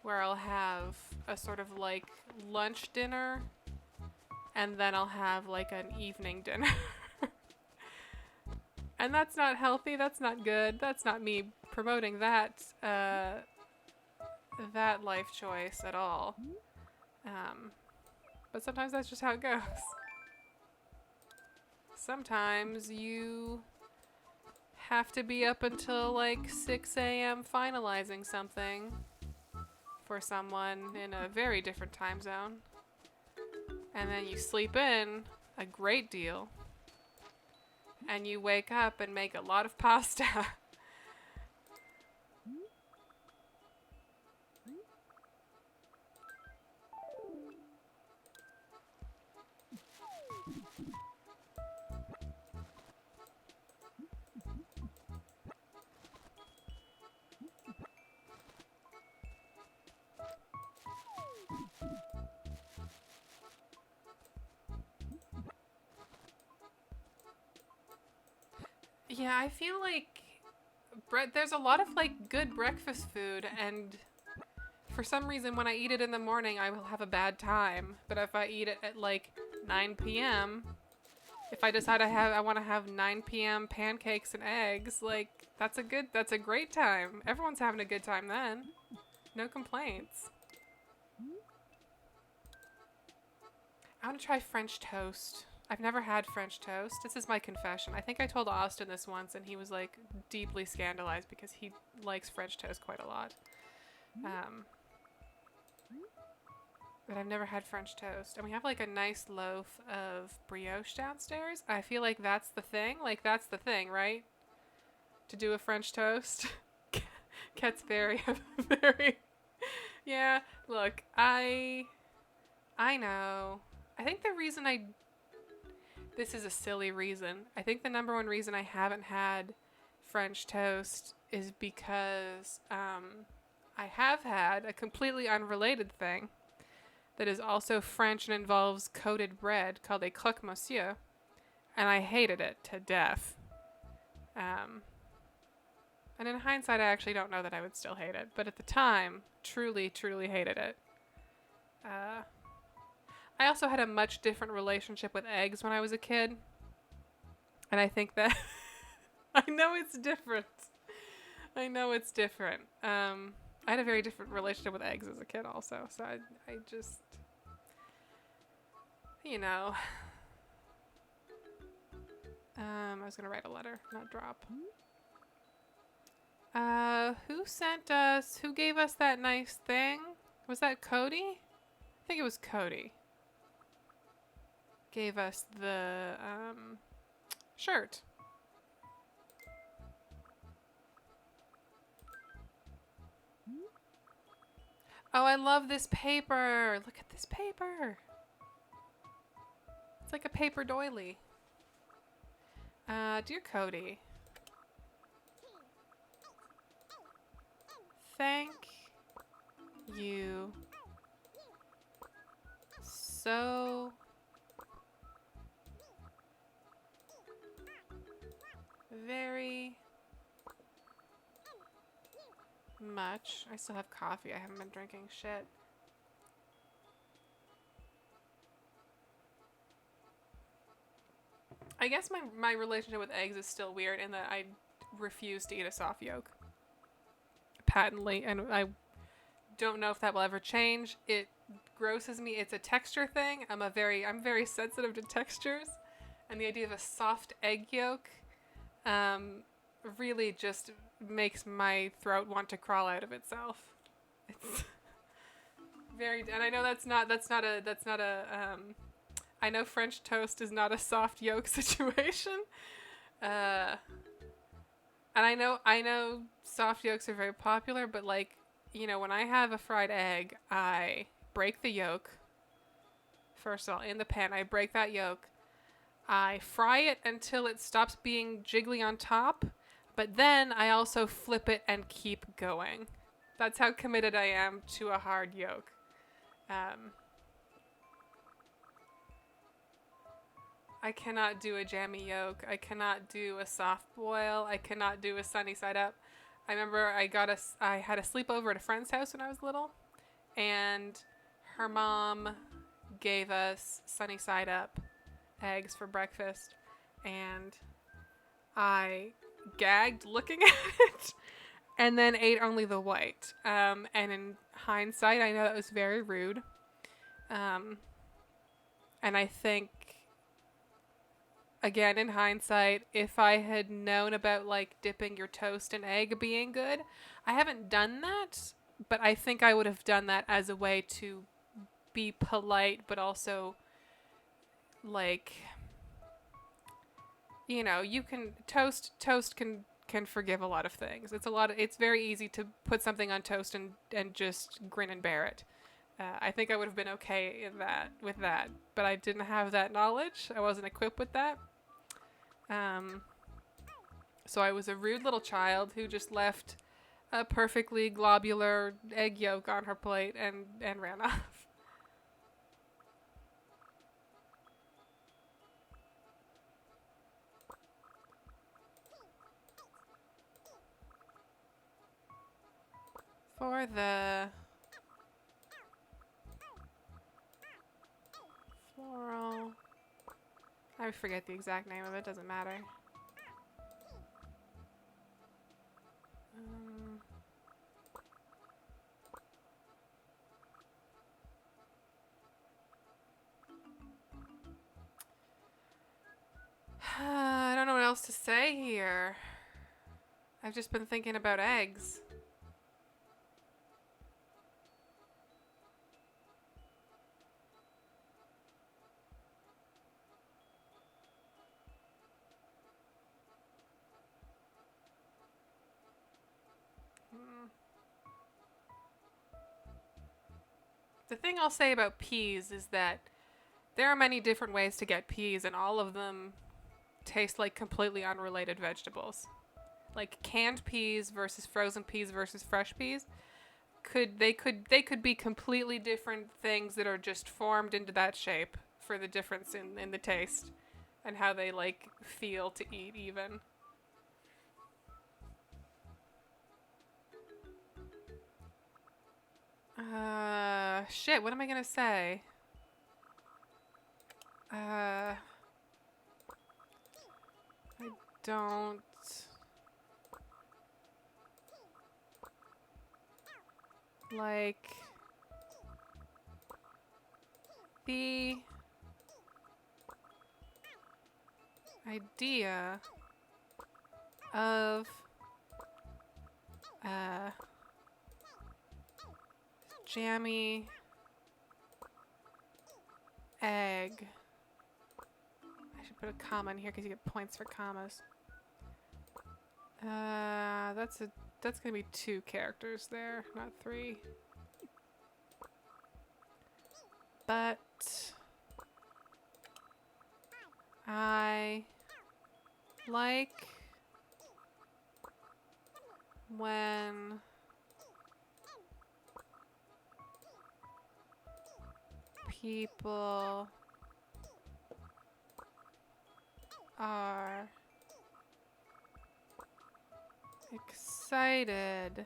where I'll have a sort of, like, lunch dinner, and then I'll have, like, an evening dinner. And that's not healthy, that's not good, that's not me promoting that. that life choice at all. But sometimes that's just how it goes. Sometimes you have to be up until like 6 a.m. finalizing something for someone in a very different time zone. And then you sleep in a great deal. And you wake up and make a lot of pasta. Yeah, I feel like there's a lot of like good breakfast food, and for some reason when I eat it in the morning I will have a bad time. But if I eat it at like 9 p.m., if I decide I want to have 9 p.m. pancakes and eggs, like that's a great time. Everyone's having a good time then. No complaints. I want to try French toast. I've never had French toast. This is my confession. I think I told Austin this once and he was like deeply scandalized because he likes French toast quite a lot. But I've never had French toast. And we have like a nice loaf of brioche downstairs. I feel like that's the thing. Like that's the thing, right? To do a French toast. Ket's very, very... Yeah, look, I know. I think the reason this is a silly reason. I think the number one reason I haven't had French toast is because I have had a completely unrelated thing that is also French and involves coated bread called a croque monsieur, and I hated it to death. And in hindsight, I actually don't know that I would still hate it, but at the time, truly, truly hated it. I also had a much different relationship with eggs when I was a kid. And I think that... I know it's different. I know it's different. I had a very different relationship with eggs as a kid also. So I just... You know... I was going to write a letter, not drop. Who gave us that nice thing? Was that Cody? I think it was Cody. Gave us the shirt. Oh, I love this paper. Look at this paper. It's like a paper doily. Dear Cody. Thank you so very much. I still have coffee. I haven't been drinking shit. I guess my relationship with eggs is still weird in that I refuse to eat a soft yolk. Patently, and I don't know if that will ever change. It grosses me. It's a texture thing. I'm very sensitive to textures, and the idea of a soft egg yolk really just makes my throat want to crawl out of itself. It's very, and I know that's not a I know French toast is not a soft yolk situation. And I know soft yolks are very popular, but like, you know, when I have a fried egg, I break the yolk. First of all, in the pan, I break that yolk. I fry it until it stops being jiggly on top, but then I also flip it and keep going. That's how committed I am to a hard yolk. I cannot do a jammy yolk. I cannot do a soft boil. I cannot do a sunny side up. I remember I had a sleepover at a friend's house when I was little, and her mom gave us sunny side up eggs for breakfast, and I gagged looking at it. and then ate only the white. And in hindsight, I know that was very rude. Um, and I think, again, in hindsight, if I had known about like dipping your toast in egg being good, I haven't done that, but I think I would have done that as a way to be polite, but also like, you know, you can toast can forgive a lot of things. It's very easy to put something on toast and just grin and bear it. I think I would have been okay with that, but I didn't have that knowledge. I wasn't equipped with that. Um, so I was a rude little child who just left a perfectly globular egg yolk on her plate and ran off. For the floral, I forget the exact name of it. Doesn't matter. Um, I don't know what else to say here. I've just been thinking about eggs. Mm. The thing I'll say about peas is that there are many different ways to get peas, and all of them taste like completely unrelated vegetables. Like canned peas versus frozen peas versus fresh peas could be completely different things that are just formed into that shape for the difference in the taste and how they like feel to eat even. Shit, what am I gonna say? I don't like the idea of jammy egg. I should put a comma in here because you get points for commas. That's gonna be 2 characters there, not 3. But I like when people are excited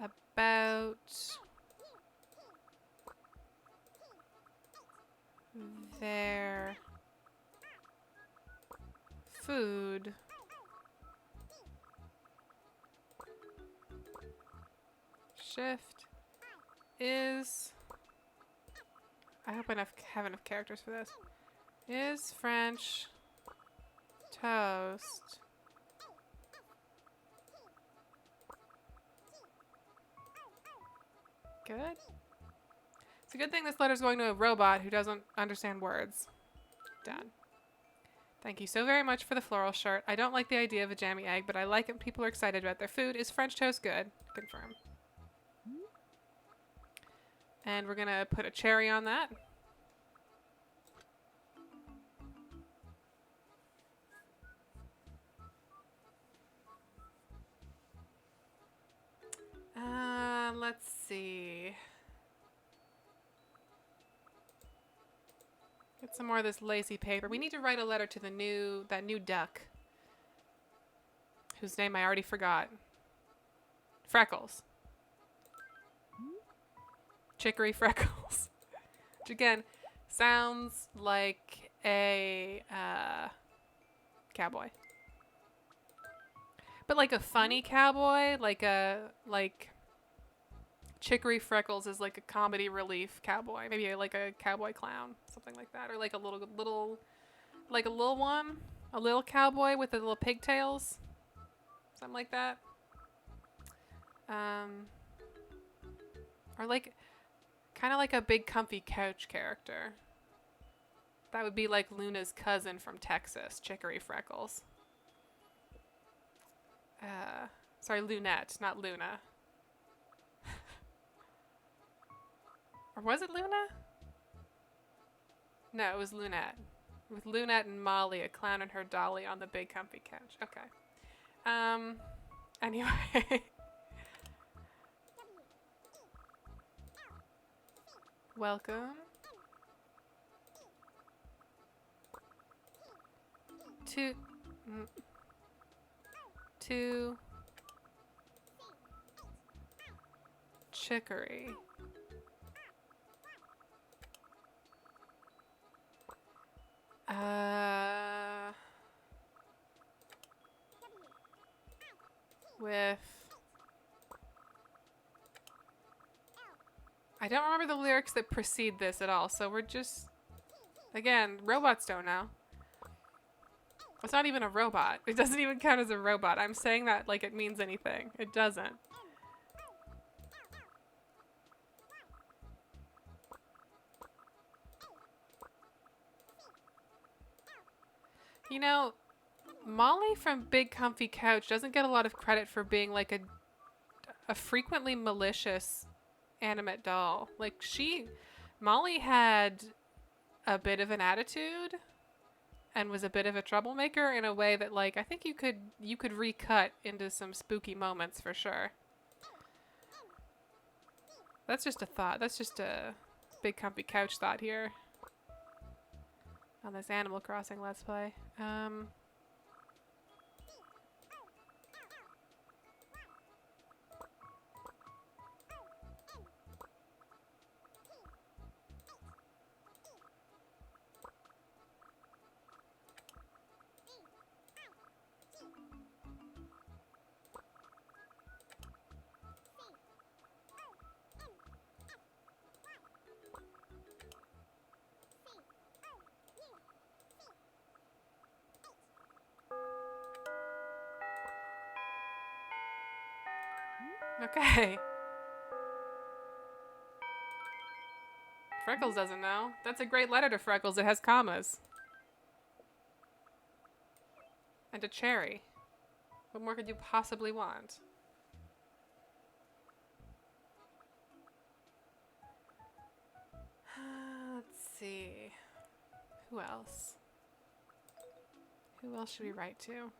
about their food. Shift is, I hope I have enough characters for this. Is French toast good? It's a good thing this letter's going to a robot who doesn't understand words. Done. Thank you so very much for the floral shirt. I don't like the idea of a jammy egg, but I like it when people are excited about their food. Is French toast good? Confirm. And we're gonna put a cherry on that. Let's see. Get some more of this lacy paper. We need to write a letter to that new duck, whose name I already forgot. Freckles. Chicory Freckles. Which again, sounds like a cowboy. But like a funny cowboy, like Chicory Freckles is like a comedy relief cowboy. Maybe like a cowboy clown, something like that, or like a little one, a little cowboy with the little pigtails, something like that. Or like kind of like a big comfy couch character. That would be like Luna's cousin from Texas, Chicory Freckles. Sorry, Lunette, not Luna. Or was it Luna? No, it was Lunette. With Lunette and Molly, a clown and her dolly on the big comfy couch. Okay. Anyway. Welcome to Chicory. With I don't remember the lyrics that precede this at all, so we're just again, robots don't know. It's not even a robot. It doesn't even count as a robot. I'm saying that like it means anything. It doesn't. You know, Molly from Big Comfy Couch doesn't get a lot of credit for being like a frequently malicious animate doll. Like Molly had a bit of an attitude and was a bit of a troublemaker in a way that like I think you could recut into some spooky moments for sure. That's just a thought. That's just a Big Comfy Couch thought here on this Animal Crossing Let's Play. Okay. Freckles doesn't know. That's a great letter to Freckles. It has commas. And a cherry. What more could you possibly want? Let's see. Who else? Who else should we write to?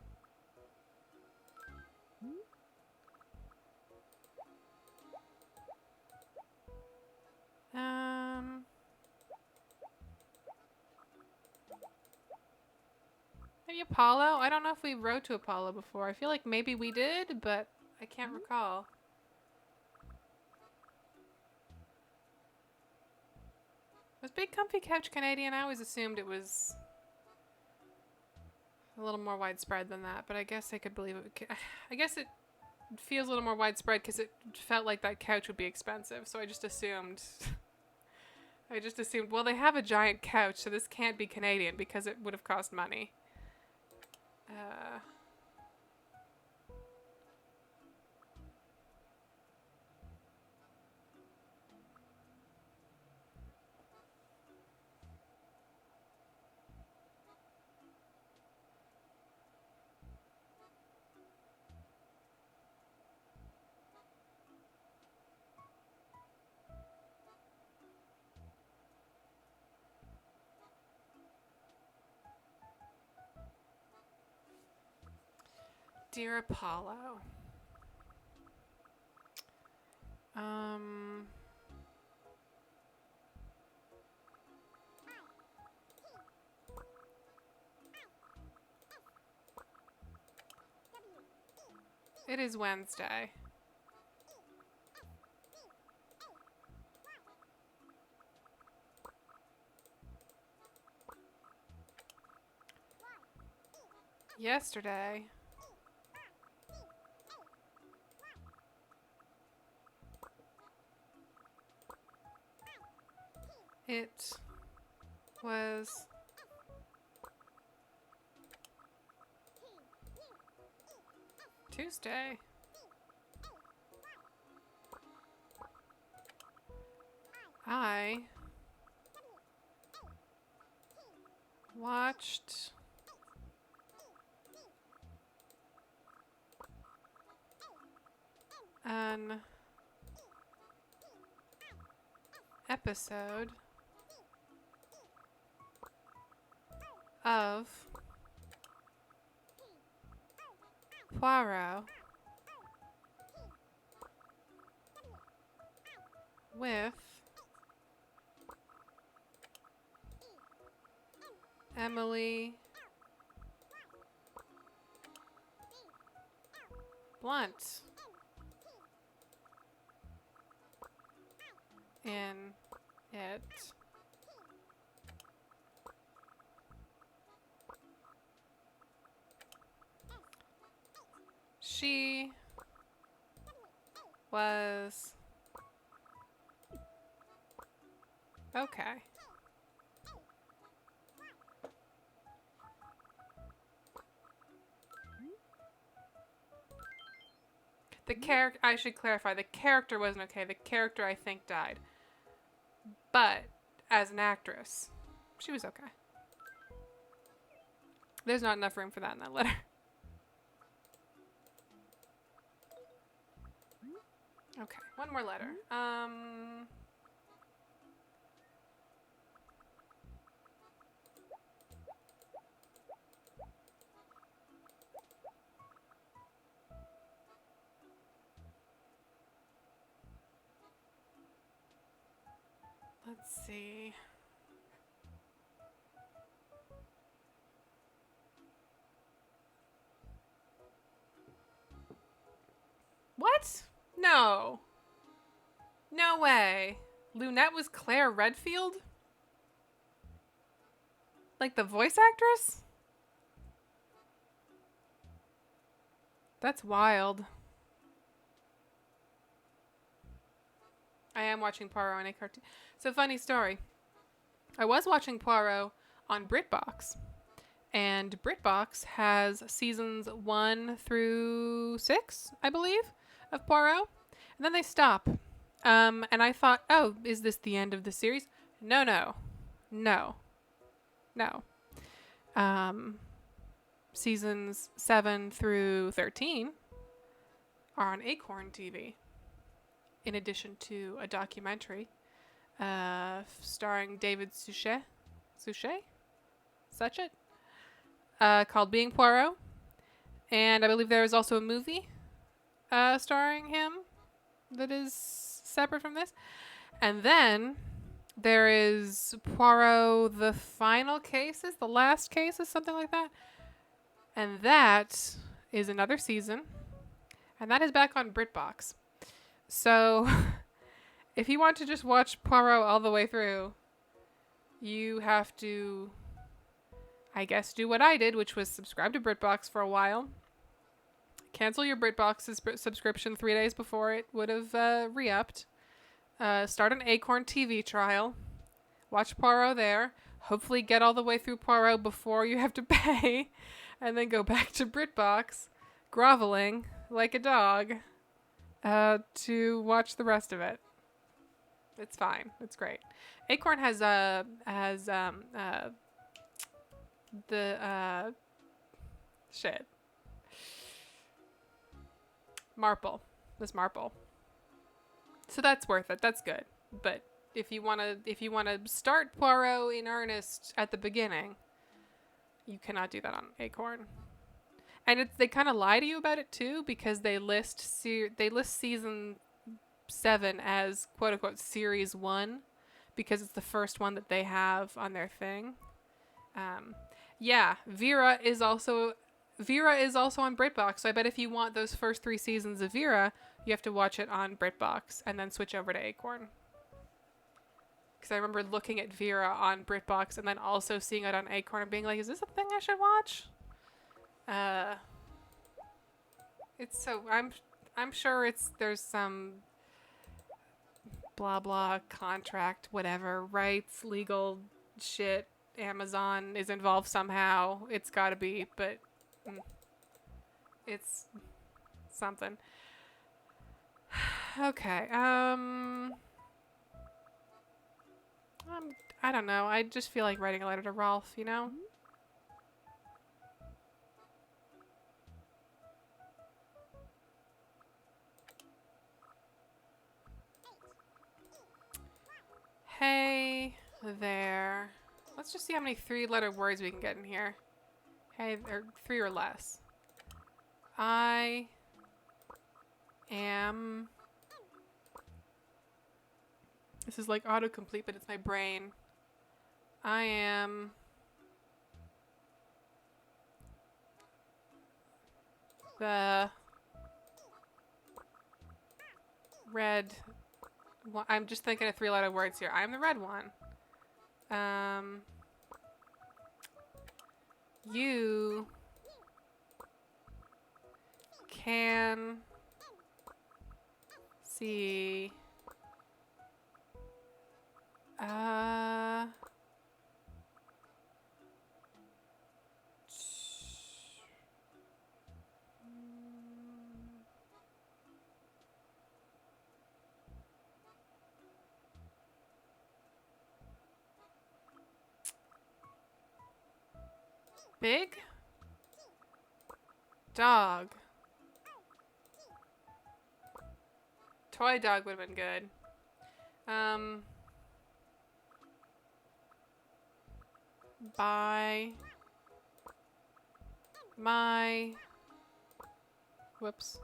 Maybe Apollo? I don't know if we wrote to Apollo before. I feel like maybe we did, but I can't recall. Was Big Comfy Couch Canadian? I always assumed it was a little more widespread than that, but I guess I could believe it. I guess it feels a little more widespread because it felt like that couch would be expensive, so I just assumed... well, they have a giant couch, so this can't be Canadian because it would have cost money. Dear Apollo. It is Wednesday. Yesterday, It was Tuesday. I watched an episode of Poirot with Emily Blunt in it. She was okay. The character, I should clarify, the character wasn't okay. The character, I think, died. But as an actress, she was okay. There's not enough room for that in that letter. Okay, one more letter. Let's see. What? No. No way. Lunette was Claire Redfield? Like the voice actress? That's wild. I am watching Poirot on a cartoon. So funny story. I was watching Poirot on BritBox. And BritBox has seasons 1 through 6, I believe, of Poirot. And then they stop. And I thought, oh, is this the end of the series? No. Seasons 7 through 13 are on Acorn TV, in addition to a documentary starring David Suchet, called Being Poirot. And I believe there is also a movie starring him that is separate from this. And then there is Poirot, the final cases, the last cases, something like that. And that is another season. And that is back on BritBox. So if you want to just watch Poirot all the way through, you have to, I guess, do what I did, which was subscribe to BritBox for a while. Cancel your BritBox subscription 3 days before it would have re-upped. Start an Acorn TV trial. Watch Poirot there. Hopefully get all the way through Poirot before you have to pay. And then go back to BritBox, groveling like a dog, to watch the rest of it. It's fine. It's great. Acorn has shit. Miss Marple. So that's worth it. That's good. But if you wanna start Poirot in earnest at the beginning, you cannot do that on Acorn. And they kind of lie to you about it too, because they list season 7 as quote unquote series 1, because it's the first one that they have on their thing. Yeah, Vera is also on BritBox. So I bet if you want those first 3 seasons of Vera, you have to watch it on BritBox and then switch over to Acorn. Because I remember looking at Vera on BritBox and then also seeing it on Acorn and being like, is this a thing I should watch? It's so, I'm sure there's some blah blah, contract, whatever, rights, legal shit. Amazon is involved somehow. It's gotta be, but it's something. Okay, I don't know. I just feel like writing a letter to Rolf, you know? Hey there. Let's just see how many 3-letter words we can get in here. Hey, or 3 or less. I am... This is like autocomplete, but it's my brain. I am... the... red... I'm just thinking of 3-letter words here. I'm the red one. You can see big dog. Toy dog would have been good. By my... Whoops.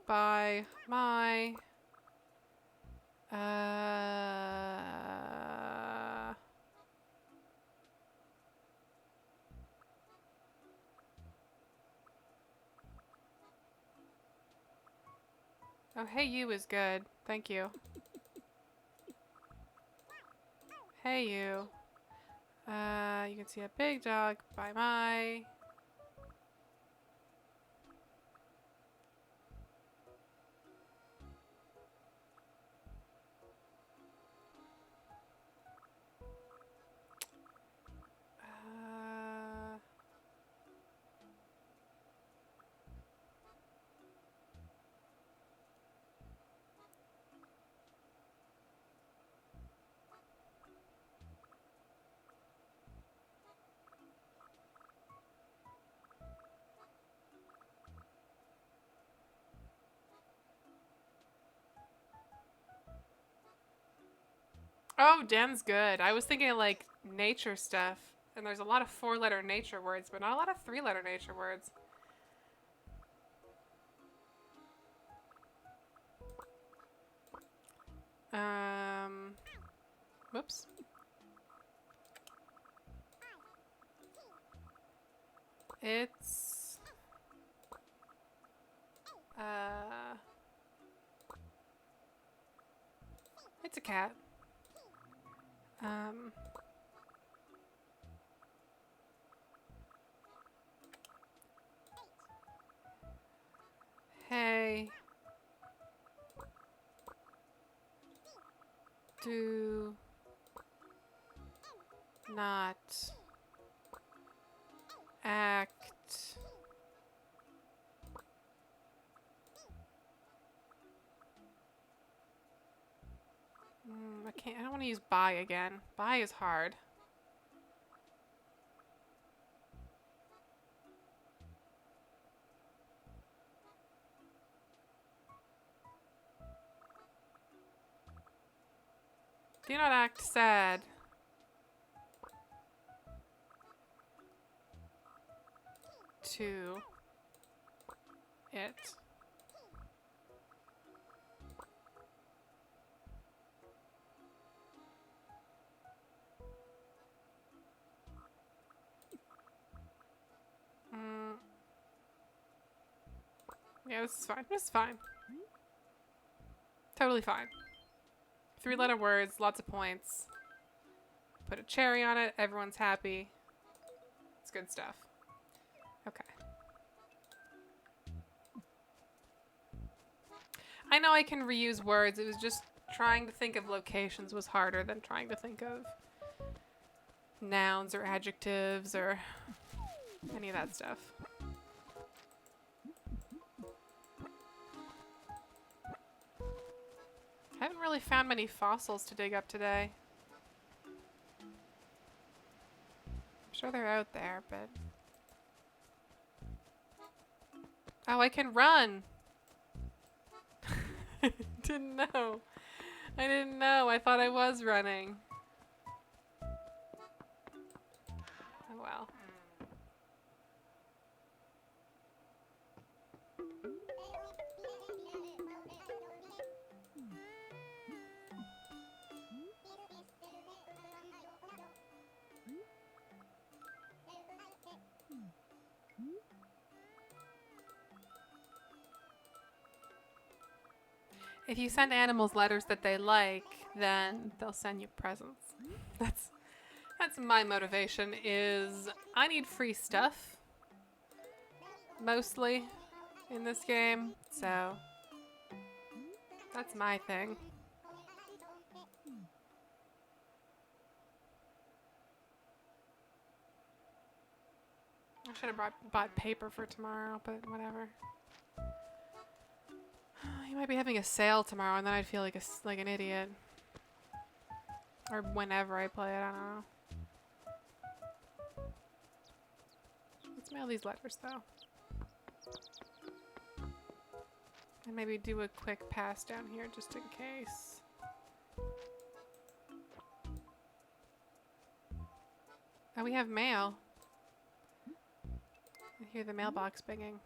By my... Oh, hey you is good. Thank you. Hey you. You can see a big dog by my... Oh, Den's good. I was thinking of, like, nature stuff. And there's a lot of 4-letter nature words, but not a lot of 3-letter nature words. Whoops. It's... It's a cat. Hey. Do not act I don't want to use by again. By is hard. Do not act sad. To it. Yeah, this is fine. This is fine. Totally fine. 3-letter words, lots of points. Put a cherry on it, everyone's happy. It's good stuff. Okay. I know I can reuse words. It was just trying to think of locations was harder than trying to think of nouns or adjectives or any of that stuff. I haven't really found many fossils to dig up today. I'm sure they're out there, but... Oh, I can run! Didn't know. I didn't know. I thought I was running. Oh well. If you send animals letters that they like, then they'll send you presents. That's my motivation is I need free stuff. Mostly in this game, so that's my thing. I should have bought paper for tomorrow, but whatever. You might be having a sale tomorrow, and then I'd feel like an idiot. Or whenever I play it, I don't know. Let's mail these letters, though. And maybe do a quick pass down here, just in case. Oh, we have mail. I hear the mailbox binging.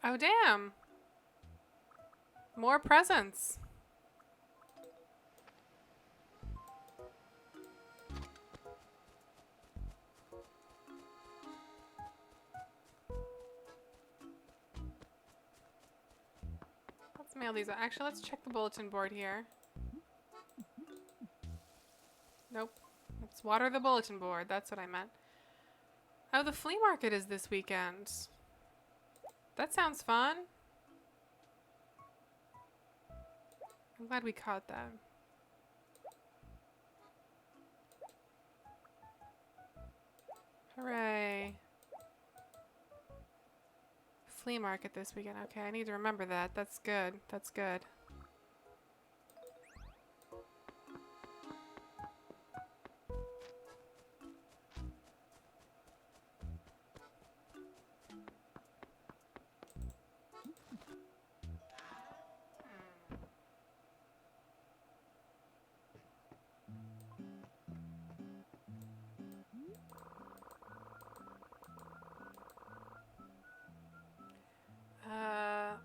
Oh, damn. More presents. Let's mail these out. Actually, let's check the bulletin board here. Nope. Let's water the bulletin board. That's what I meant. Oh, the flea market is this weekend. That sounds fun. I'm glad we caught that. Hooray. Flea market this weekend. Okay, I need to remember that. That's good. That's good.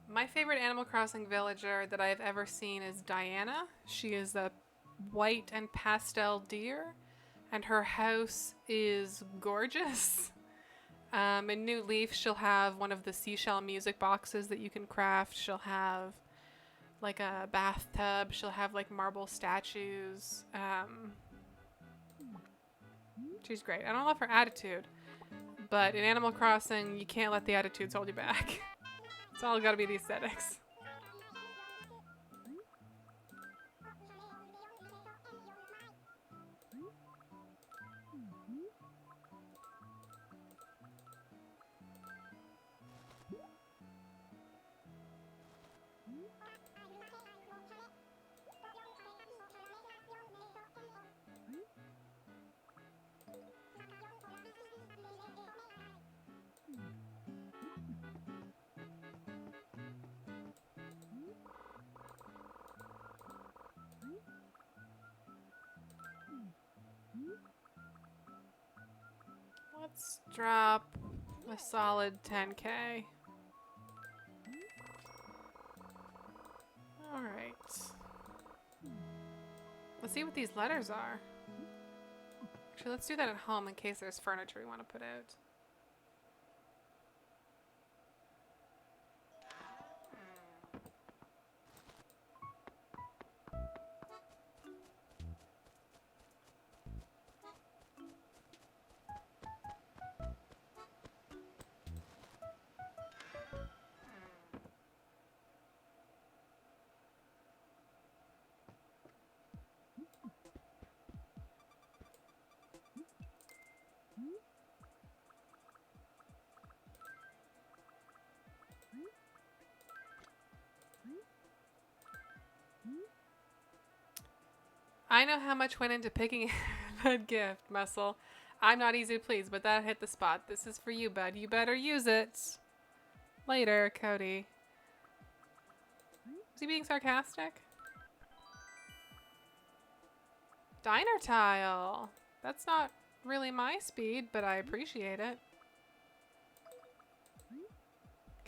My favorite Animal Crossing villager that I have ever seen is Diana. She is a white and pastel deer, and her house is gorgeous. In New Leaf, she'll have one of the seashell music boxes that you can craft. She'll have like a bathtub. She'll have like marble statues. She's great. I don't love her attitude, but in Animal Crossing, you can't let the attitudes hold you back. It's all gotta be the aesthetics. Let's drop a solid 10K. Alright. Let's see what these letters are. Actually, let's do that at home in case there's furniture we want to put out. I know how much went into picking that gift, Muscle. I'm not easy to please, but that hit the spot. This is for you, bud. You better use it. Later, Cody. Is he being sarcastic? Diner tile. That's not really my speed, but I appreciate it.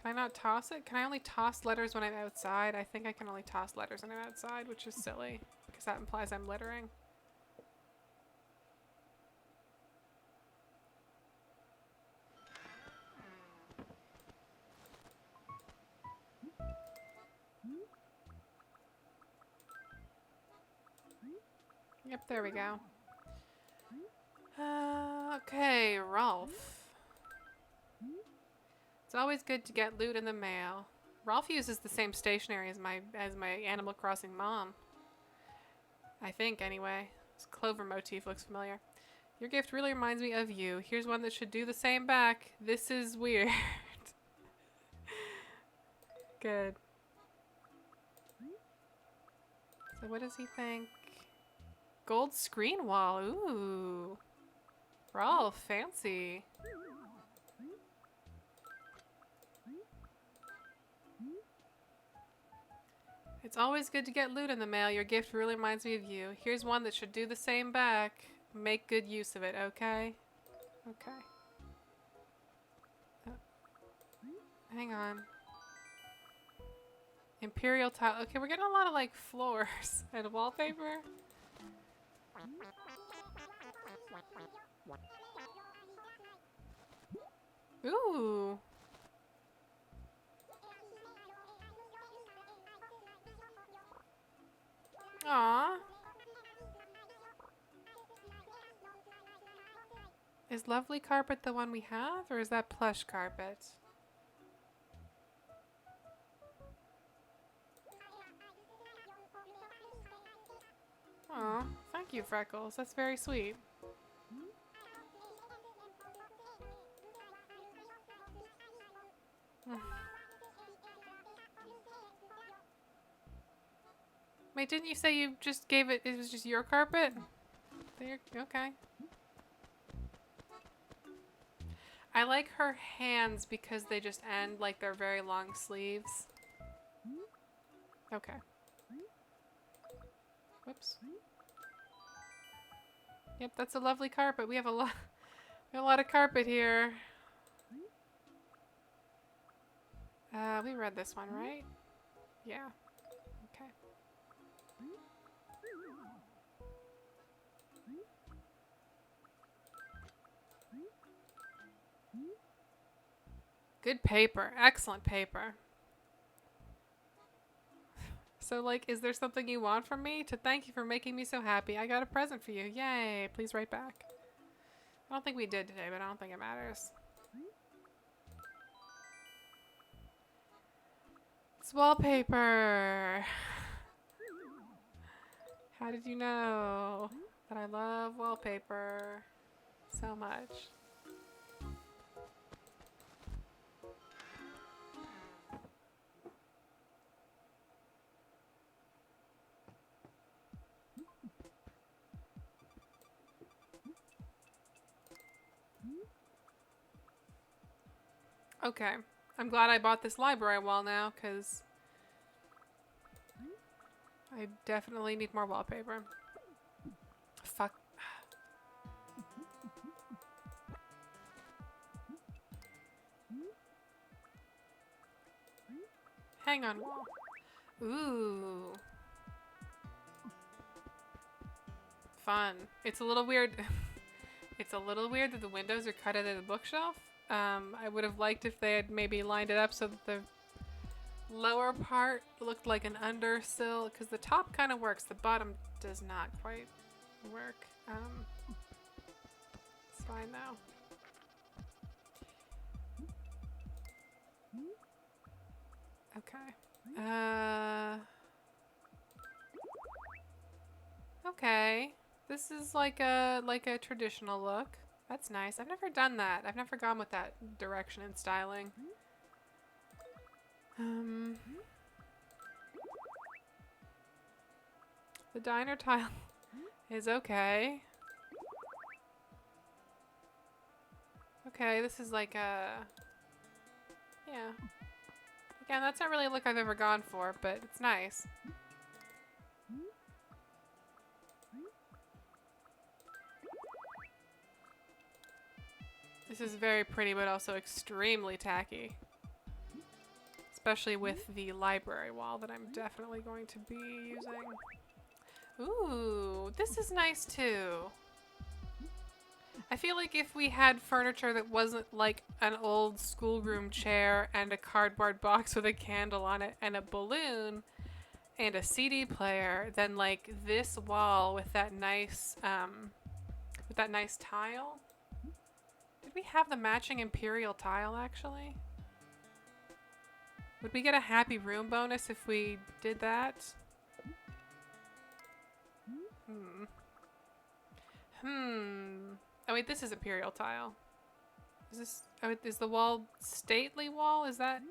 Can I not toss it? Can I only toss letters when I'm outside? I think I can only toss letters when I'm outside, which is silly, because that implies I'm littering. Yep, there we go. Okay, Rolf. It's always good to get loot in the mail. Rolf uses the same stationery as my Animal Crossing mom. I think, anyway. This clover motif looks familiar. Your gift really reminds me of you. Here's one that should do the same back. This is weird. Good. So what does he think? Gold screen wall. Ooh. Rolf, fancy. It's always good to get loot in the mail. Your gift really reminds me of you. Here's one that should do the same back. Make good use of it, okay? Okay. Hang on. Imperial tile. Okay, we're getting a lot of, like, floors and wallpaper. Ooh. Aww. Is lovely carpet the one we have, or is that plush carpet? Aw, thank you, Freckles. That's very sweet. Wait, didn't you say you just gave it, it was just your carpet? There, okay. I like her hands because they just end like they're very long sleeves. Okay. Whoops. Yep, that's a lovely carpet. We have a lot of carpet here. We read this one, right? Yeah. Okay. Good paper. Excellent paper. So, like, is there something you want from me? To thank you for making me so happy, I got a present for you. Yay. Please write back. I don't think we did today, but I don't think it matters. It's wallpaper. How did you know that I love wallpaper so much? Okay. I'm glad I bought this library wall now, because I definitely need more wallpaper. Fuck. Hang on, wall. Ooh. Fun. It's a little weird. It's a little weird that the windows are cut out of the bookshelf. I would have liked if they had maybe lined it up so that the lower part looked like an undersill, because the top kind of works. The bottom does not quite work. It's fine though. Okay. Okay. This is like a traditional look. That's nice. I've never done that. I've never gone with that direction in styling. The diner tile. is okay. Okay, this is like a... Yeah. Again, that's not really a look I've ever gone for, but it's nice. This is very pretty, but also extremely tacky. Especially with the library wall that I'm definitely going to be using. Ooh, this is nice too. I feel like if we had furniture that wasn't like an old schoolroom chair and a cardboard box with a candle on it and a balloon and a CD player, then like this wall with that nice tile. Did we have the matching Imperial tile actually? Would we get a happy room bonus if we did that? Oh wait, this is Imperial tile. Is this, oh, is the wall stately wall? Is that?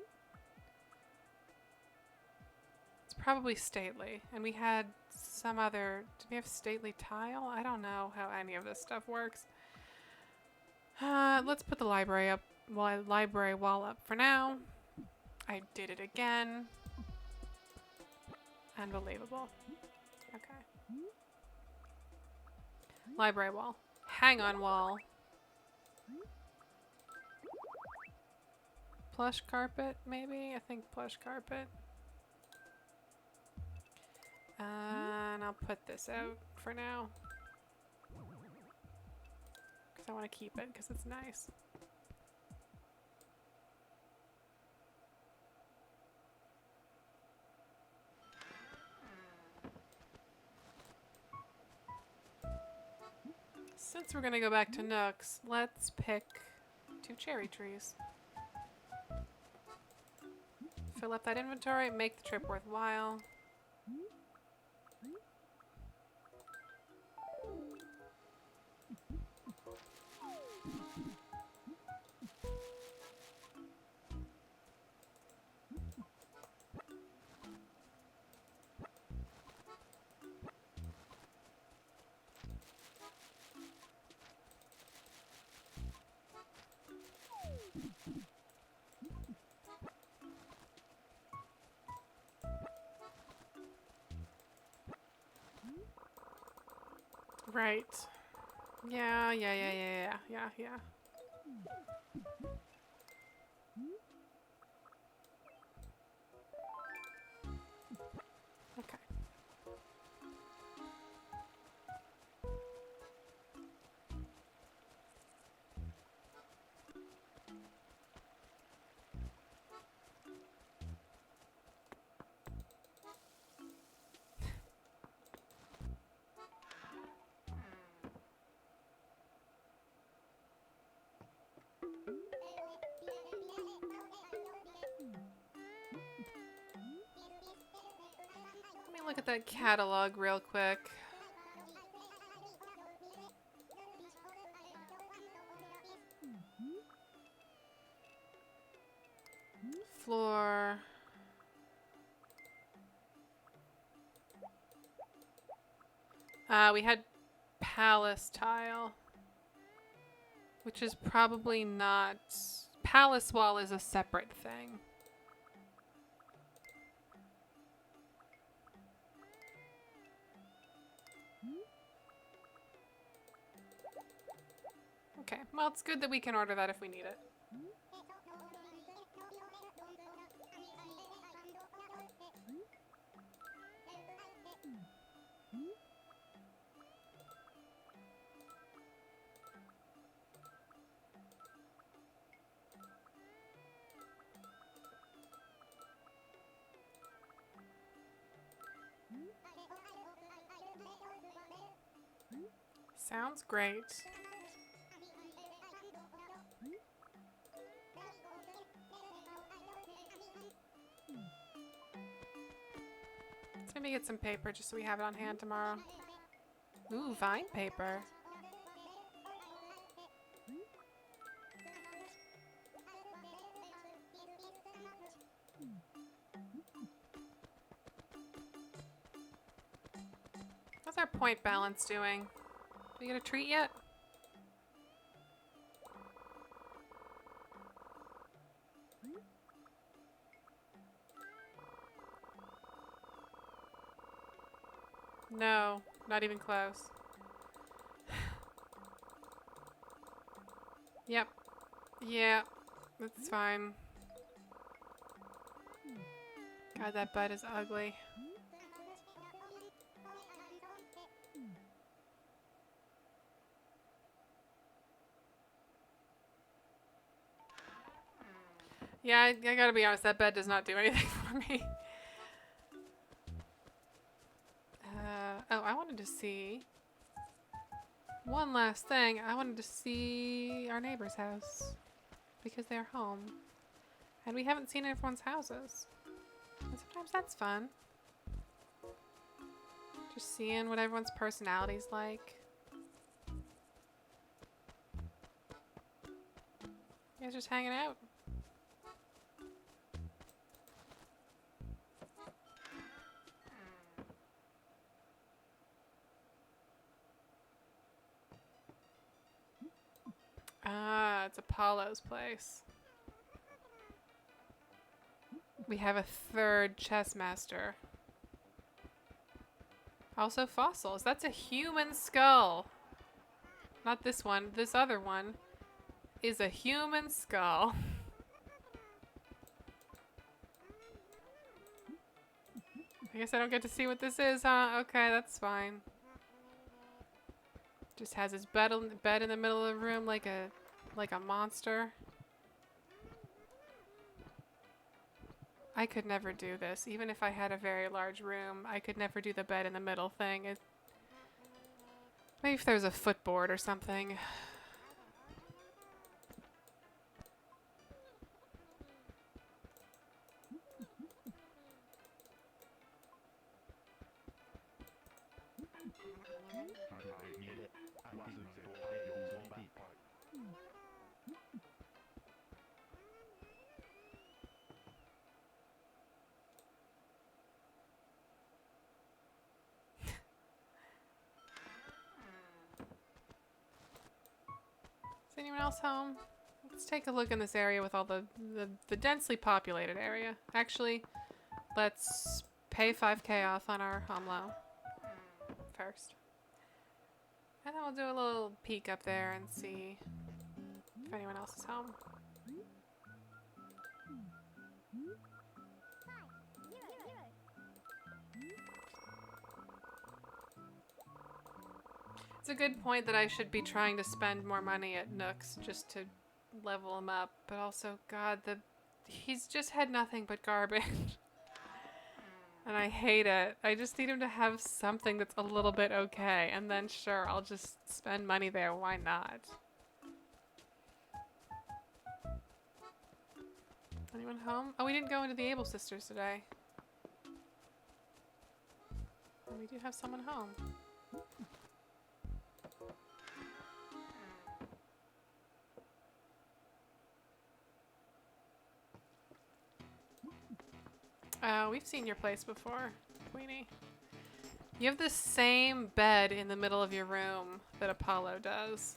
It's probably stately. And we had some other, did we have stately tile? I don't know how any of this stuff works. Let's put the library wall up for now. I did it again. Unbelievable. Okay. Library wall. Hang on wall. Plush carpet, maybe? I think plush carpet. And I'll put this out for now. Because I want to keep it, because it's nice. Since we're going to go back to Nook's, let's pick 2 cherry trees. Fill up that inventory, make the trip worthwhile. Right. Yeah. Okay. Let me look at that catalog real quick. Floor. We had palace tile, which is probably not... Palace wall is a separate thing. Okay, well, it's good that we can order that if we need it. Sounds great. Let's maybe get some paper just so we have it on hand tomorrow. Ooh, vine paper. How's our point balance doing? Did we get a treat yet? No, not even close. Yep. Yeah, that's fine. God, that bed is ugly. Yeah, I gotta be honest, that bed does not do anything for me. Oh, I wanted to see one last thing. I wanted to see our neighbor's house because they're home. And we haven't seen everyone's houses. And sometimes that's fun. Just seeing what everyone's personality's like. You guys just hanging out? Ah, it's Apollo's place. We have a third chess master. Also fossils. That's a human skull. Not this one. This other one is a human skull. I guess I don't get to see what this is, huh? Okay, that's fine. Just has his bed in the middle of the room like a monster. I could never do this. Even if I had a very large room, I could never do the bed in the middle thing. Maybe if there's a footboard or something. Is anyone else home? Let's take a look in this area with all the densely populated area. Actually, let's pay 5K off on our home loan first. And then we'll do a little peek up there and see if anyone else is home. It's a good point that I should be trying to spend more money at Nook's just to level him up, but also, God, he's just had nothing but garbage. And I hate it. I just need him to have something that's a little bit okay, and then sure, I'll just spend money there. Why not? Anyone home? Oh, we didn't go into the Able Sisters today. And we do have someone home. We've seen your place before, Queenie. You have the same bed in the middle of your room that Apollo does.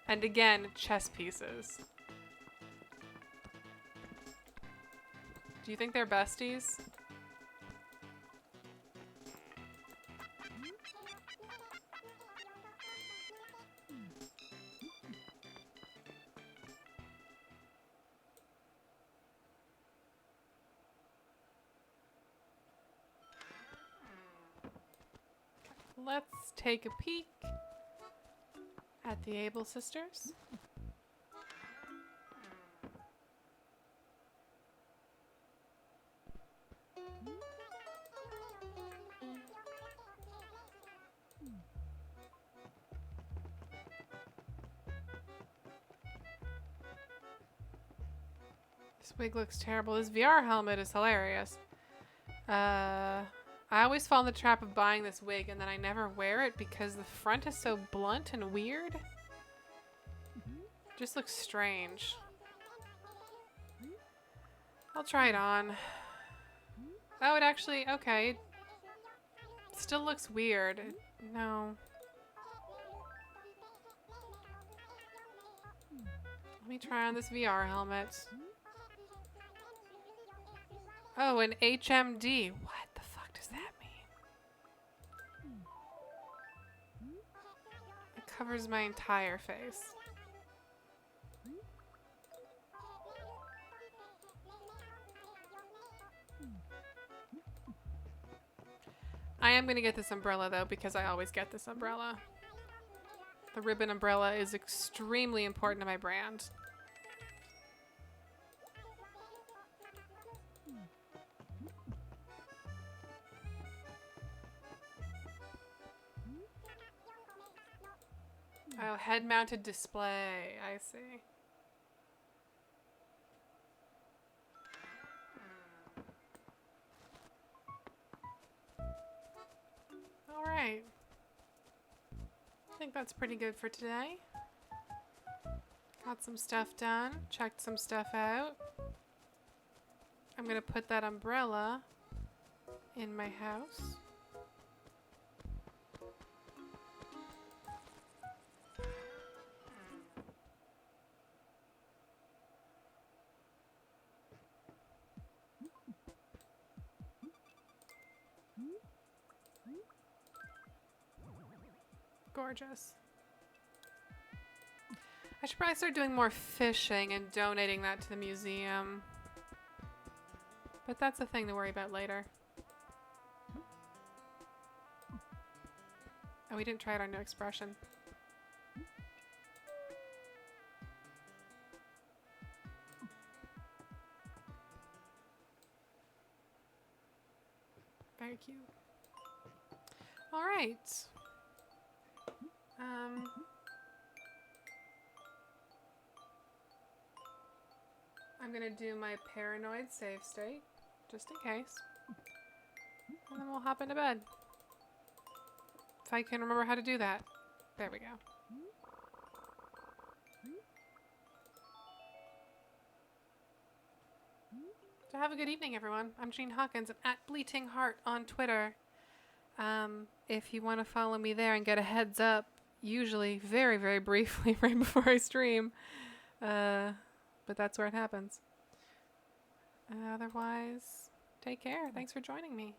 And again, chess pieces. Do you think they're besties? Let's take a peek at the Able Sisters. This wig looks terrible. This VR helmet is hilarious. I always fall in the trap of buying this wig and then I never wear it because the front is so blunt and weird. Just looks strange. I'll try it on. Oh, it actually, okay. Still looks weird. No. Let me try on this VR helmet. Oh, an HMD. What the fuck does that mean? It covers my entire face. I am going to get this umbrella, though, because I always get this umbrella. The ribbon umbrella is extremely important to my brand. Oh, head-mounted display. I see. All right. I think that's pretty good for today. Got some stuff done. Checked some stuff out. I'm going to put that umbrella in my house. Gorgeous. I should probably start doing more fishing and donating that to the museum. But that's a thing to worry about later. Oh, we didn't try out our new expression. Very cute. All right. I'm gonna do my paranoid save state, just in case. And then we'll hop into bed. If I can remember how to do that. There we go. So have a good evening, everyone. I'm Jean Hawkins. I'm at Bleating Heart on Twitter. If you want to follow me there and get a heads up, usually very, very briefly right before I stream. But that's where it happens. Otherwise, take care. Thanks for joining me.